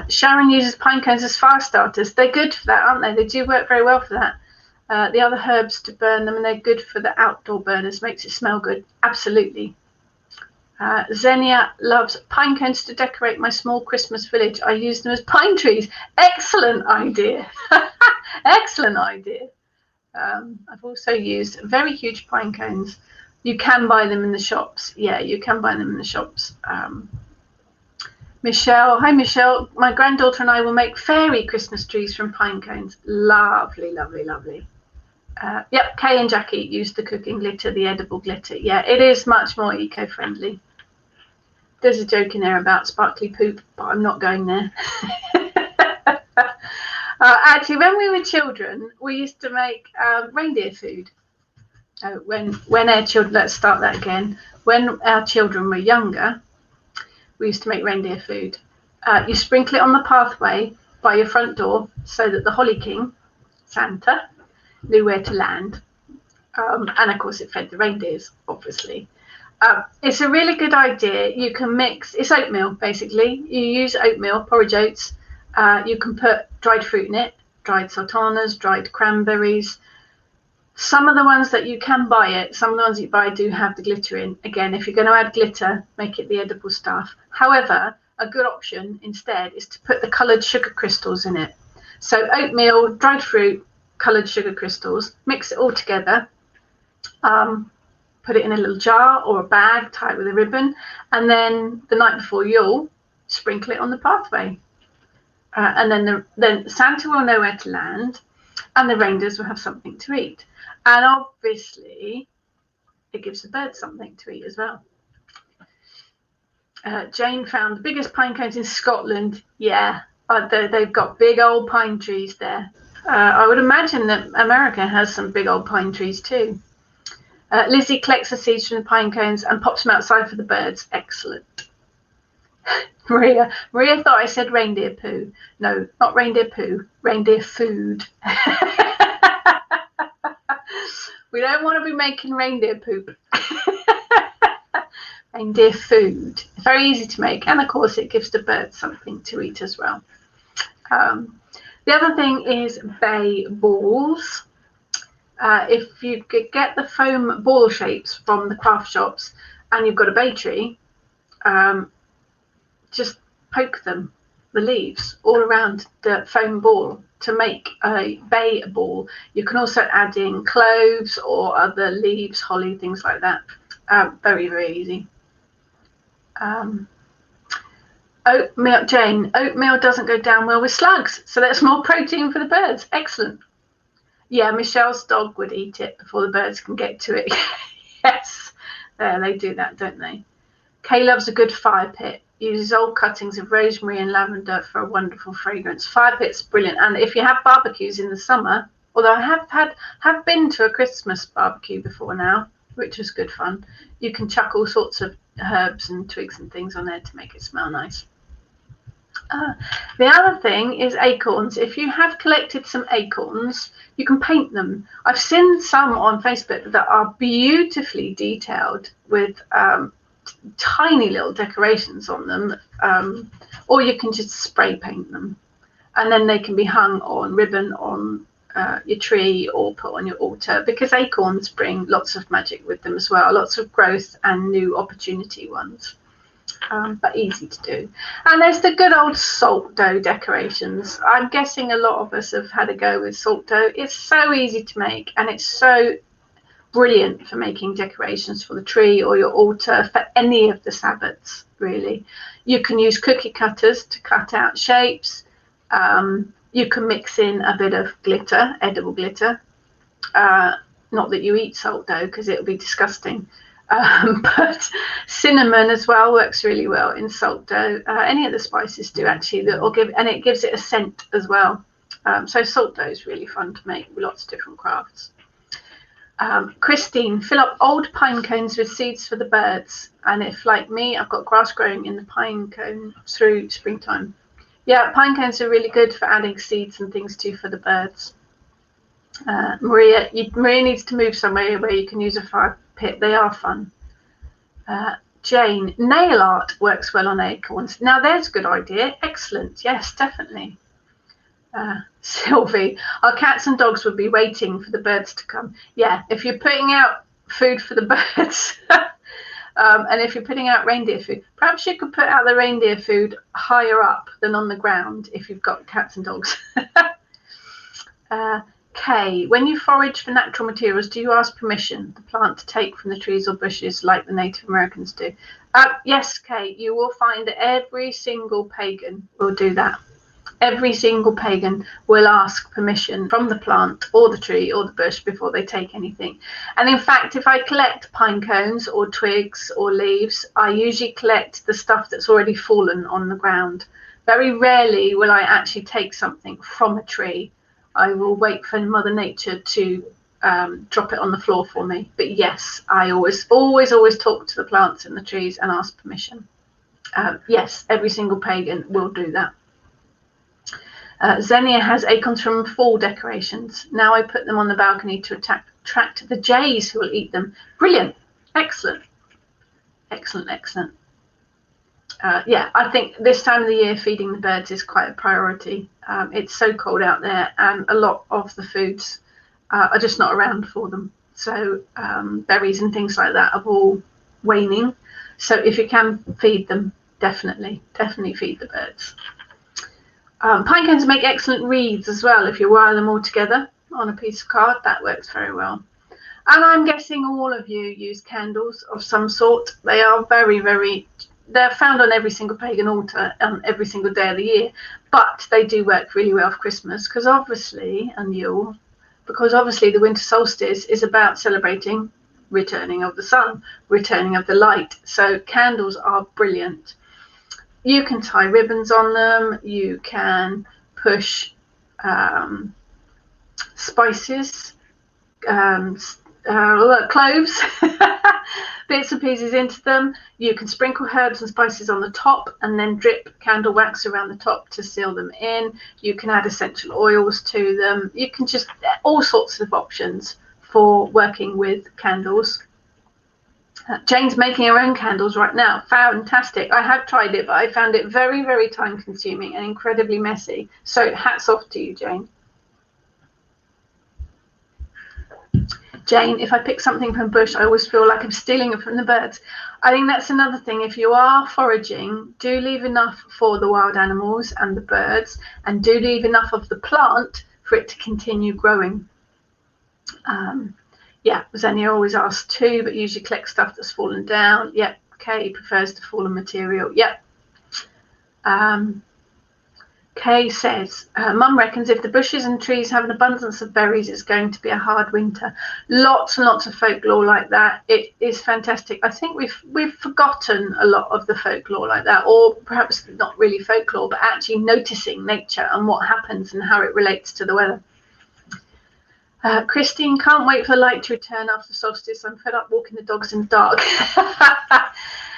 A: Sharon uses pine cones as fire starters. They're good for that, aren't they? They do work very well for that. The other herbs to burn them, and they're good for the outdoor burners. Makes it smell good. Absolutely. Xenia loves pine cones to decorate my small Christmas village. I use them as pine trees. Excellent idea. Excellent idea. I've also used very huge pine cones. You can buy them in the shops. Yeah, you can buy them in the shops. Michelle, hi Michelle. My granddaughter and I will make fairy Christmas trees from pine cones. Lovely, lovely, lovely. Yep, Kay and Jackie used the cooking glitter, the edible glitter. Yeah, it is much more eco-friendly. There's a joke in there about sparkly poop, but I'm not going there. Actually, when we were children, we used to make reindeer food. When our children, let's start that again. When our children were younger, we used to make reindeer food. You sprinkle it on the pathway by your front door so that the Holly King, Santa, knew where to land. And of course, it fed the reindeers, obviously. It's a really good idea. You can mix, it's oatmeal, basically. You use oatmeal, porridge oats. You can put dried fruit in it, dried sultanas, dried cranberries. Some of the ones that you can buy some of the ones you buy do have the glitter in. Again, if you're going to add glitter, make it the edible stuff. However, a good option instead is to put the coloured sugar crystals in it. So oatmeal, dried fruit, coloured sugar crystals, mix it all together. Put it in a little jar or a bag, tie it with a ribbon, and then the night before Yule, sprinkle it on the pathway. And then Santa will know where to land, and the reindeers will have something to eat. And obviously, it gives the birds something to eat as well. Jane found the biggest pine cones in Scotland. Yeah, they've got big old pine trees there. I would imagine that America has some big old pine trees too. Lizzie collects the seeds from the pine cones and pops them outside for the birds. Excellent. Maria thought I said reindeer poo. No, not reindeer poo, reindeer food. We don't want to be making reindeer poop. Reindeer food. Very easy to make, and of course it gives the birds something to eat as well. The other thing is bay balls. If you could get the foam ball shapes from the craft shops and you've got a bay tree, just poke the leaves all around the foam ball to make a bay ball. You can also add in cloves or other leaves, holly, things like that. Very, very easy. Oatmeal, Jane, oatmeal doesn't go down well with slugs, so that's more protein for the birds. Excellent. Yeah, Michelle's dog would eat it before the birds can get to it. Yes, they do that, don't they? Kay loves a good fire pit. Uses old cuttings of rosemary and lavender for a wonderful fragrance. Fire pit's brilliant. And if you have barbecues in the summer, although I have been to a Christmas barbecue before now, which was good fun, you can chuck all sorts of herbs and twigs and things on there to make it smell nice. The other thing is acorns. If you have collected some acorns, you can paint them. I've seen some on Facebook that are beautifully detailed with tiny little decorations on them, or you can just spray paint them, and then they can be hung on ribbon on your tree or put on your altar, because acorns bring lots of magic with them as well, lots of growth and new opportunity ones. But easy to do. And there's the good old salt dough decorations. I'm guessing a lot of us have had a go with salt dough. It's so easy to make, and it's so brilliant for making decorations for the tree or your altar, for any of the Sabbats, really. You can use cookie cutters to cut out shapes. You can mix in a bit of glitter, edible glitter. Not that you eat salt dough, because it'll be disgusting. But cinnamon as well works really well in salt dough. Any of the spices do actually, that will give, and it gives it a scent as well. So salt dough is really fun to make with lots of different crafts. Christine, fill up old pine cones with seeds for the birds. And if, like me, I've got grass growing in the pine cone through springtime. Yeah, pine cones are really good for adding seeds and things to for the birds. Maria needs to move somewhere where you can use a fire pit. They are fun. Jane, nail art works well on acorns. Now there's a good idea. Excellent. Yes, definitely. Sylvie, our cats and dogs would be waiting for the birds to come. Yeah, if you're putting out food for the birds, and if you're putting out reindeer food, perhaps you could put out the reindeer food higher up than on the ground if you've got cats and dogs. Kay, when you forage for natural materials, do you ask permission the plant to take from the trees or bushes like the Native Americans do? Yes, Kay, you will find that every single pagan will do that. Every single pagan will ask permission from the plant or the tree or the bush before they take anything. And in fact, if I collect pine cones or twigs or leaves, I usually collect the stuff that's already fallen on the ground. Very rarely will I actually take something from a tree. I will wait for Mother Nature to drop it on the floor for me. But yes, I always talk to the plants and the trees and ask permission. Yes, every single pagan will do that. Xenia has acorns from fall decorations. Now I put them on the balcony to attract the jays who will eat them. Brilliant. Excellent. Excellent, excellent. Yeah, I think this time of the year feeding the birds is quite a priority. It's so cold out there, and a lot of the foods are just not around for them. So berries and things like that are all waning. So if you can feed them, definitely feed the birds. Pine cones make excellent wreaths as well. If you wire them all together on a piece of card, that works very well. And I'm guessing all of you use candles of some sort. They are they're found on every single pagan altar on every single day of the year, but they do work really well for Christmas because obviously the winter solstice is about celebrating returning of the sun, returning of the light. So candles are brilliant. You can tie ribbons on them. You can push spices, cloves, bits and pieces into them. You can sprinkle herbs and spices on the top and then drip candle wax around the top to seal them in. You can add essential oils to them. You can just all sorts of options for working with candles. Jane's making her own candles right now. Fantastic. I have tried it, but I found it very, very time consuming and incredibly messy. So hats off to you, Jane. Jane, if I pick something from bush, I always feel like I'm stealing it from the birds. I think that's another thing. If you are foraging, do leave enough for the wild animals and the birds, and do leave enough of the plant for it to continue growing. Yeah, Xenia always asks too, but usually collects stuff that's fallen down. Yep, Kay prefers the fallen material. Yep. Kay says, Mum reckons if the bushes and trees have an abundance of berries, it's going to be a hard winter. Lots and lots of folklore like that. It is fantastic. I think we've forgotten a lot of the folklore like that, or perhaps not really folklore, but actually noticing nature and what happens and how it relates to the weather. Christine, can't wait for the light to return after solstice. I'm fed up walking the dogs in the dark.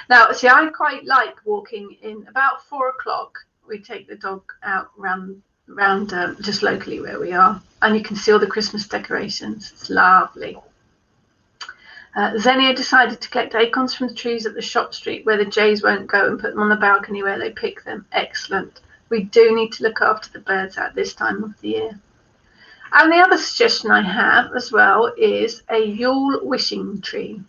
A: Now, see, I quite like walking in about 4 o'clock. We take the dog out around just locally where we are, and you can see all the Christmas decorations. It's lovely. Xenia decided to collect acorns from the trees at the shop street where the jays won't go and put them on the balcony where they pick them. Excellent. We do need to look after the birds at this time of the year. And the other suggestion I have as well is a Yule wishing tree.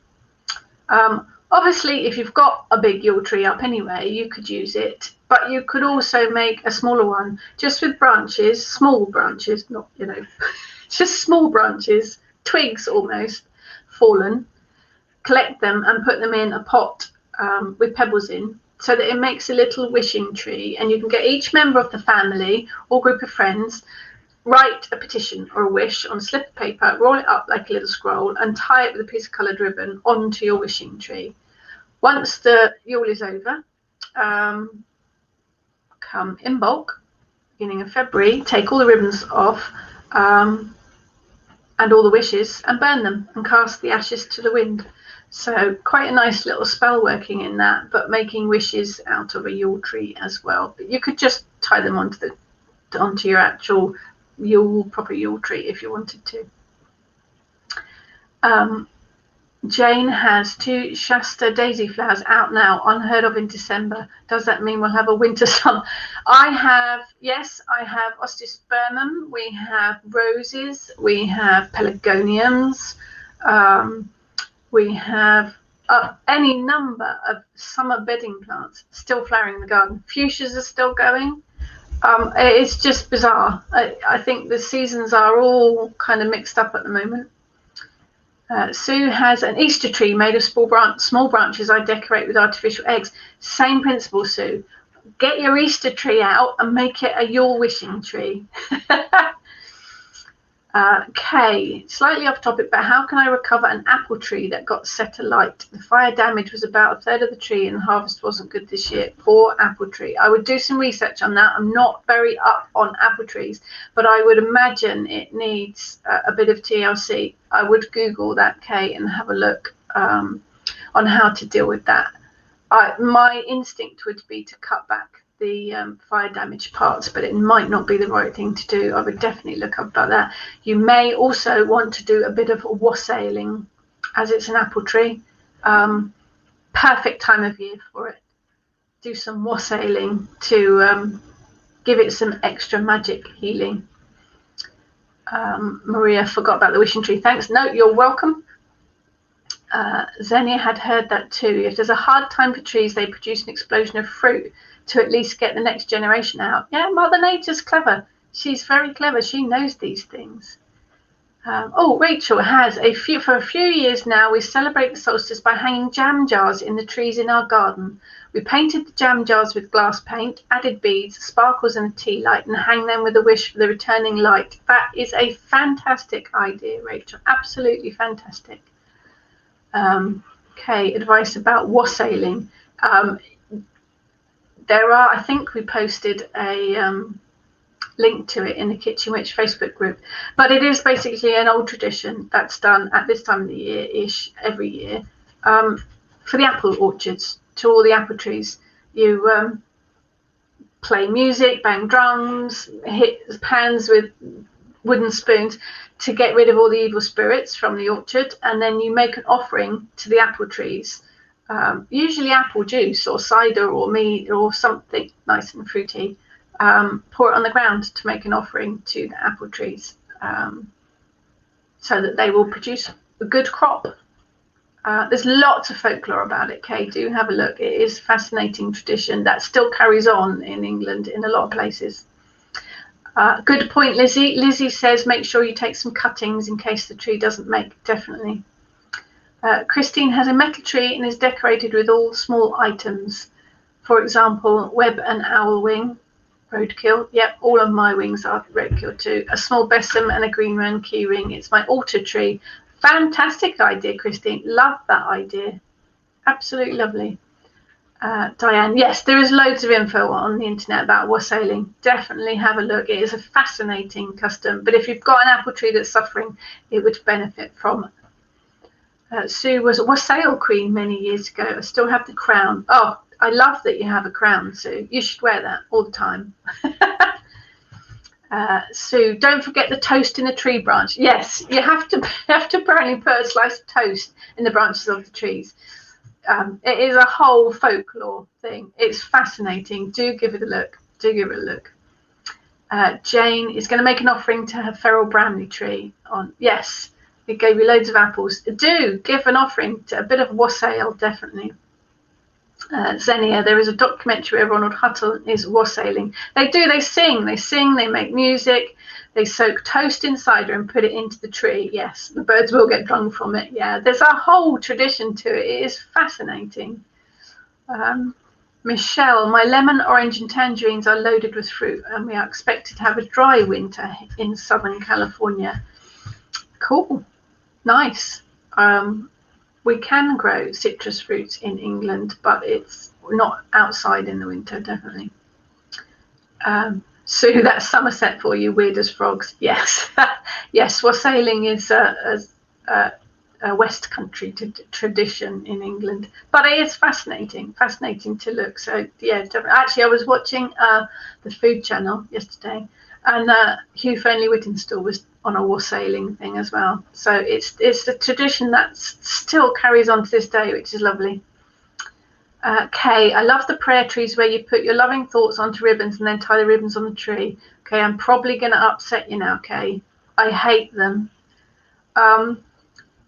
A: Obviously, if you've got a big Yule tree up anyway, you could use it, but you could also make a smaller one just with branches, small branches, not, just small branches, twigs almost fallen, collect them and put them in a pot with pebbles in, so that it makes a little wishing tree, and you can get each member of the family or group of friends, write a petition or a wish on a slip of paper, roll it up like a little scroll, and tie it with a piece of coloured ribbon onto your wishing tree. Once the Yule is over, come in bulk, beginning of February, take all the ribbons off and all the wishes and burn them and cast the ashes to the wind. So quite a nice little spell working in that, but making wishes out of a Yule tree as well. But you could just tie them onto your actual proper Yule tree if you wanted to. Jane has 2 Shasta daisy flowers out now, unheard of in December. Does that mean we'll have a winter sun? I have osteospermum, we have roses, we have pelargoniums, we have any number of summer bedding plants still flowering in the garden. Fuchsias are still going. It's just bizarre. I think the seasons are all kind of mixed up at the moment. Sue has an Easter tree made of small branches I decorate with artificial eggs. Same principle, Sue. Get your Easter tree out and make it a Yule wishing tree. Kay, slightly off topic, but how can I recover an apple tree that got set alight? The fire damage was about a third of the tree and the harvest wasn't good this year. Poor apple tree. I would do some research on that. I'm not very up on apple trees, but I would imagine it needs a bit of TLC. I would Google that, Kay, and have a look on how to deal with that. My instinct would be to cut back the fire damage parts, but it might not be the right thing to do. I would definitely look up about that. You may also want to do a bit of wassailing, as it's an apple tree. Perfect time of year for it. Do some wassailing to give it some extra magic healing. Maria forgot about the wishing tree. Thanks. No, you're welcome. Xenia had heard that too. If there's a hard time for trees, they produce an explosion of fruit to at least get the next generation out. Yeah, Mother Nature's clever. She's very clever. She knows these things. Rachel has for a few years now, we celebrate the solstice by hanging jam jars in the trees in our garden. We painted the jam jars with glass paint, added beads, sparkles and a tea light, and hang them with a wish for the returning light. That is a fantastic idea, Rachel. Absolutely fantastic. Okay, advice about wassailing. I think we posted a link to it in the Kitchen Witch Facebook group, but it is basically an old tradition that's done at this time of the year-ish every year for the apple orchards, to all the apple trees. You play music, bang drums, hit pans with wooden spoons to get rid of all the evil spirits from the orchard, and then you make an offering to the apple trees. Usually apple juice or cider or mead or something nice and fruity. Pour it on the ground to make an offering to the apple trees, so that they will produce a good crop. There's lots of folklore about it, Kay. Do have a look. It is a fascinating tradition that still carries on in England in a lot of places. Good point, Lizzie. Lizzie says make sure you take some cuttings in case the tree doesn't make. Definitely. Christine has a metal tree and is decorated with all small items. For example, web and owl wing, roadkill. Yep, all of my wings are roadkill too. A small besom and a green wren key ring. It's my altar tree. Fantastic idea, Christine. Love that idea. Absolutely lovely. Diane, yes, there is loads of info on the internet about wassailing. Definitely have a look. It is a fascinating custom, but if you've got an apple tree that's suffering, it would benefit from it. Sue was a wassail queen many years ago. I still have the crown. Oh, I love that you have a crown, Sue. You should wear that all the time. Sue, don't forget the toast in the tree branch. Yes, you have to apparently put a slice of toast in the branches of the trees. It is a whole folklore thing. It's fascinating. Do give it a look. Jane is going to make an offering to her feral Bramley tree. Yes, it gave you loads of apples. Do give an offering to a bit of wassail, definitely. Xenia, there is a documentary where Ronald Hutton is wassailing. They sing, they make music, they soak toast in cider and put it into the tree. Yes, the birds will get drunk from it. Yeah, there's a whole tradition to it. It is fascinating. Michelle, my lemon, orange and tangerines are loaded with fruit and we are expected to have a dry winter in Southern California. Cool. Nice. We can grow citrus fruits in England, but it's not outside in the winter, definitely. Sue, that's Somerset for you, weird as frogs. Yes. Yes, wassailing is a West Country tradition in England, but it is fascinating to look. So yeah, definitely. Actually, I was watching the Food Channel yesterday, and Hugh Fearnley-Whittinstall was on a wassailing thing as well. So it's a tradition that still carries on to this day, which is lovely. Kay, I love the prayer trees where you put your loving thoughts onto ribbons and then tie the ribbons on the tree. Okay, I'm probably going to upset you now, Kay. I hate them.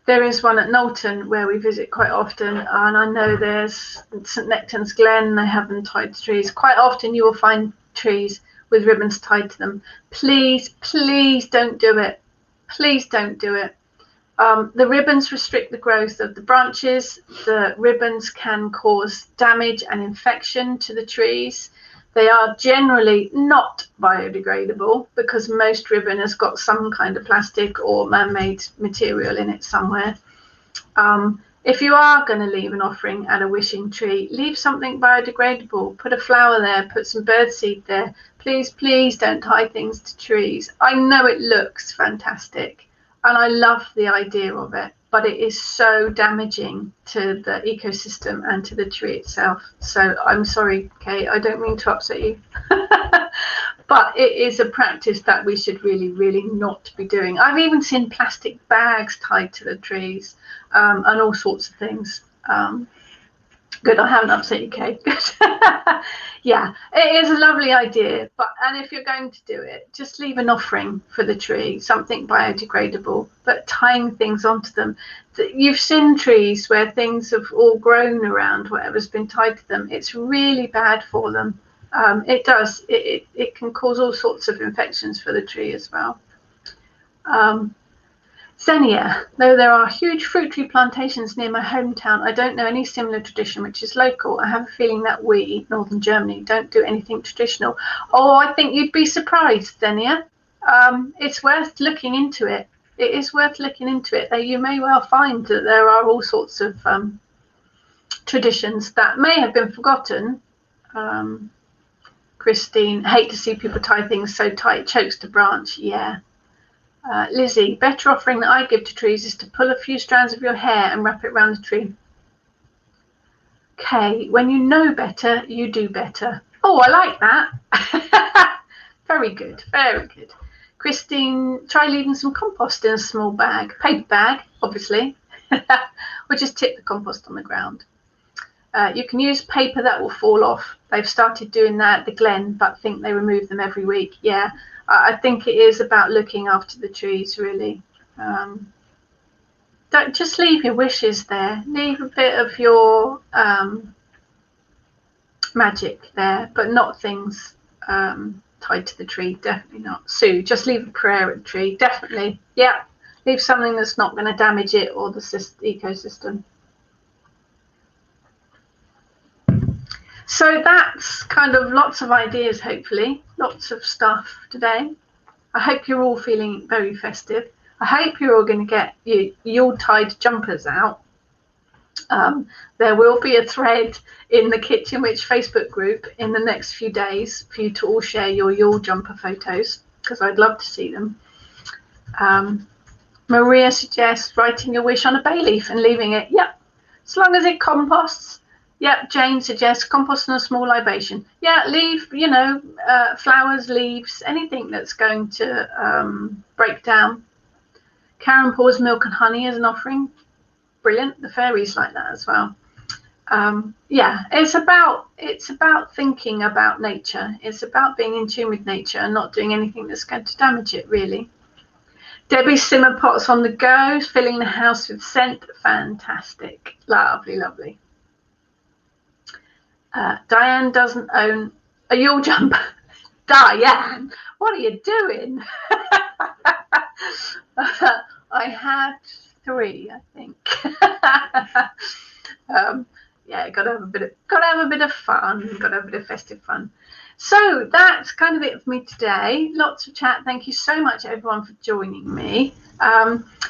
A: There is one at Knowlton where we visit quite often, and I know there's St Nectan's Glen. They have them tied to trees. Quite often you will find trees with ribbons tied to them. Please don't do it. Please don't do it. The ribbons restrict the growth of the branches. The ribbons can cause damage and infection to the trees. They are generally not biodegradable because most ribbon has got some kind of plastic or man-made material in it somewhere. If you are going to leave an offering at a wishing tree, leave something biodegradable. Put a flower there, put some birdseed there. Please, please don't tie things to trees. I know it looks fantastic and I love the idea of it, but it is so damaging to the ecosystem and to the tree itself. So I'm sorry, Kate, I don't mean to upset you. But it is a practice that we should really, really not be doing. I've even seen plastic bags tied to the trees and all sorts of things. Good, I haven't upset you, Kate. Yeah, it is a lovely idea. And if you're going to do it, just leave an offering for the tree, something biodegradable, but tying things onto them. You've seen trees where things have all grown around whatever's been tied to them. It's really bad for them. It does. It can cause all sorts of infections for the tree as well. Xenia, though there are huge fruit tree plantations near my hometown, I don't know any similar tradition which is local. I have a feeling that we, Northern Germany, don't do anything traditional. Oh, I think you'd be surprised, Xenia. It's worth looking into it. It is worth looking into it. You may well find that there are all sorts of traditions that may have been forgotten. Christine, hate to see people tie things so tight, chokes the branch. Yeah. Lizzie, better offering that I give to trees is to pull a few strands of your hair and wrap it around the tree. Kay, when you know better, you do better. Oh, I like that. Very good, very good. Christine, try leaving some compost in a small bag, paper bag, obviously, or just tip the compost on the ground. You can use paper that will fall off. They've started doing that at the Glen, but think they remove them every week. Yeah, I think it is about looking after the trees, really. Don't just leave your wishes there. Leave a bit of your magic there, but not things tied to the tree. Definitely not. Sue, just leave a prayer at the tree. Definitely. Yeah, leave something that's not going to damage it or the ecosystem. So that's kind of lots of ideas, hopefully, lots of stuff today. I hope you're all feeling very festive. I hope you're all going to get your Yuletide jumpers out. There will be a thread in the Kitchen Witch Facebook group in the next few days for you to all share your Yule jumper photos, because I'd love to see them. Maria suggests writing your wish on a bay leaf and leaving it. Yep, as long as it composts. Yep, Jane suggests compost in a small libation. Yeah, leave, flowers, leaves, anything that's going to break down. Karen pours milk and honey as an offering. Brilliant. The fairies like that as well. Yeah, it's about thinking about nature. It's about being in tune with nature and not doing anything that's going to damage it, really. Debbie's simmer pots on the go, filling the house with scent. Fantastic. Lovely, lovely. Diane doesn't own a Yule jumper. Diane, what are you doing? I had 3, I think. Yeah, gotta have a bit of fun. Gotta have a bit of festive fun. So that's kind of it for me today. Lots of chat. Thank you so much, everyone, for joining me.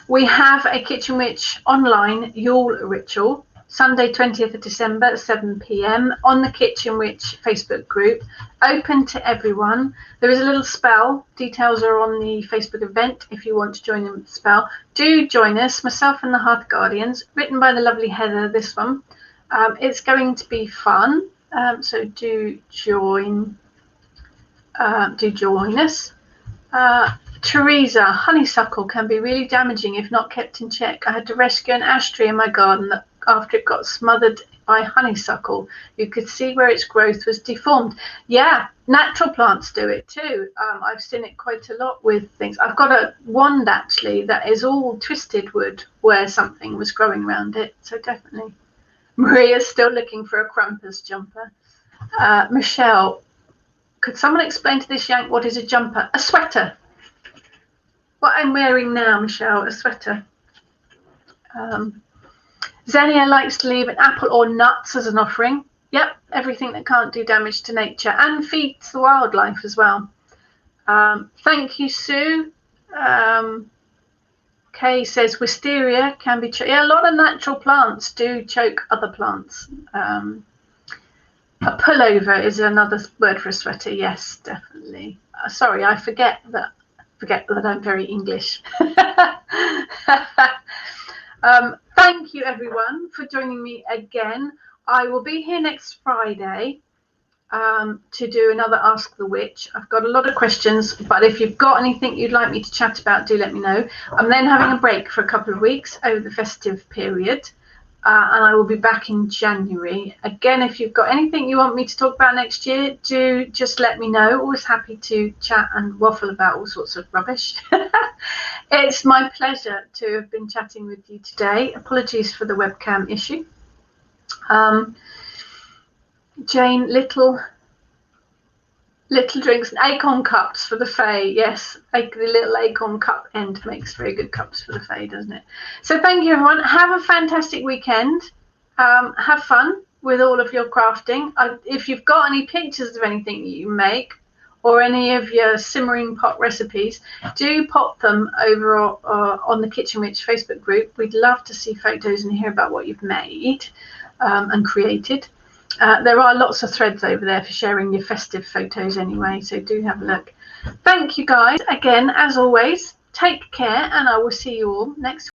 A: We have a Kitchen Witch online Yule ritual. Sunday 20th of December at 7 p.m. on the Kitchen Witch Facebook group, open to everyone. There is a little spell. Details are on the Facebook event if you want to join in with the spell. Do join us, myself and the Hearth Guardians, written by the lovely Heather, this one. It's going to be fun, so do join us. Teresa, honeysuckle can be really damaging if not kept in check. I had to rescue an ash tree in my garden after it got smothered by honeysuckle. You could see where its growth was deformed. Yeah, natural plants do it too. I've seen it quite a lot with things. I've got a wand actually that is all twisted wood where something was growing around it. So definitely. Maria's still looking for a Krampus jumper. Michelle, could someone explain to this yank what is a jumper? A sweater. What I'm wearing now, Michelle, a sweater. Xenia likes to leave an apple or nuts as an offering. Yep, everything that can't do damage to nature and feeds the wildlife as well. Thank you, Sue. Kay says wisteria can be yeah, a lot of natural plants do choke other plants. A pullover is another word for a sweater. Yes, definitely. Sorry, I forget that I'm very English. Thank you, everyone, for joining me again. I will be here next Friday to do another Ask the Witch. I've got a lot of questions, but if you've got anything you'd like me to chat about, do let me know. I'm then having a break for a couple of weeks over the festive period, and I will be back in January. Again, if you've got anything you want me to talk about next year, do just let me know. Always happy to chat and waffle about all sorts of rubbish. It's my pleasure to have been chatting with you today. Apologies for the webcam issue. Jane, little drinks and acorn cups for the Fae. Yes, the little acorn cup end makes very good cups for the Fae, doesn't it? So thank you, everyone. Have a fantastic weekend. Have fun with all of your crafting. If you've got any pictures of anything you make or any of your simmering pot recipes, do pop them over on the Kitchen Witch Facebook group. We'd love to see photos and hear about what you've made and created. There are lots of threads over there for sharing your festive photos anyway, so do have a look. Thank you, guys. Again, as always, take care, and I will see you all next week.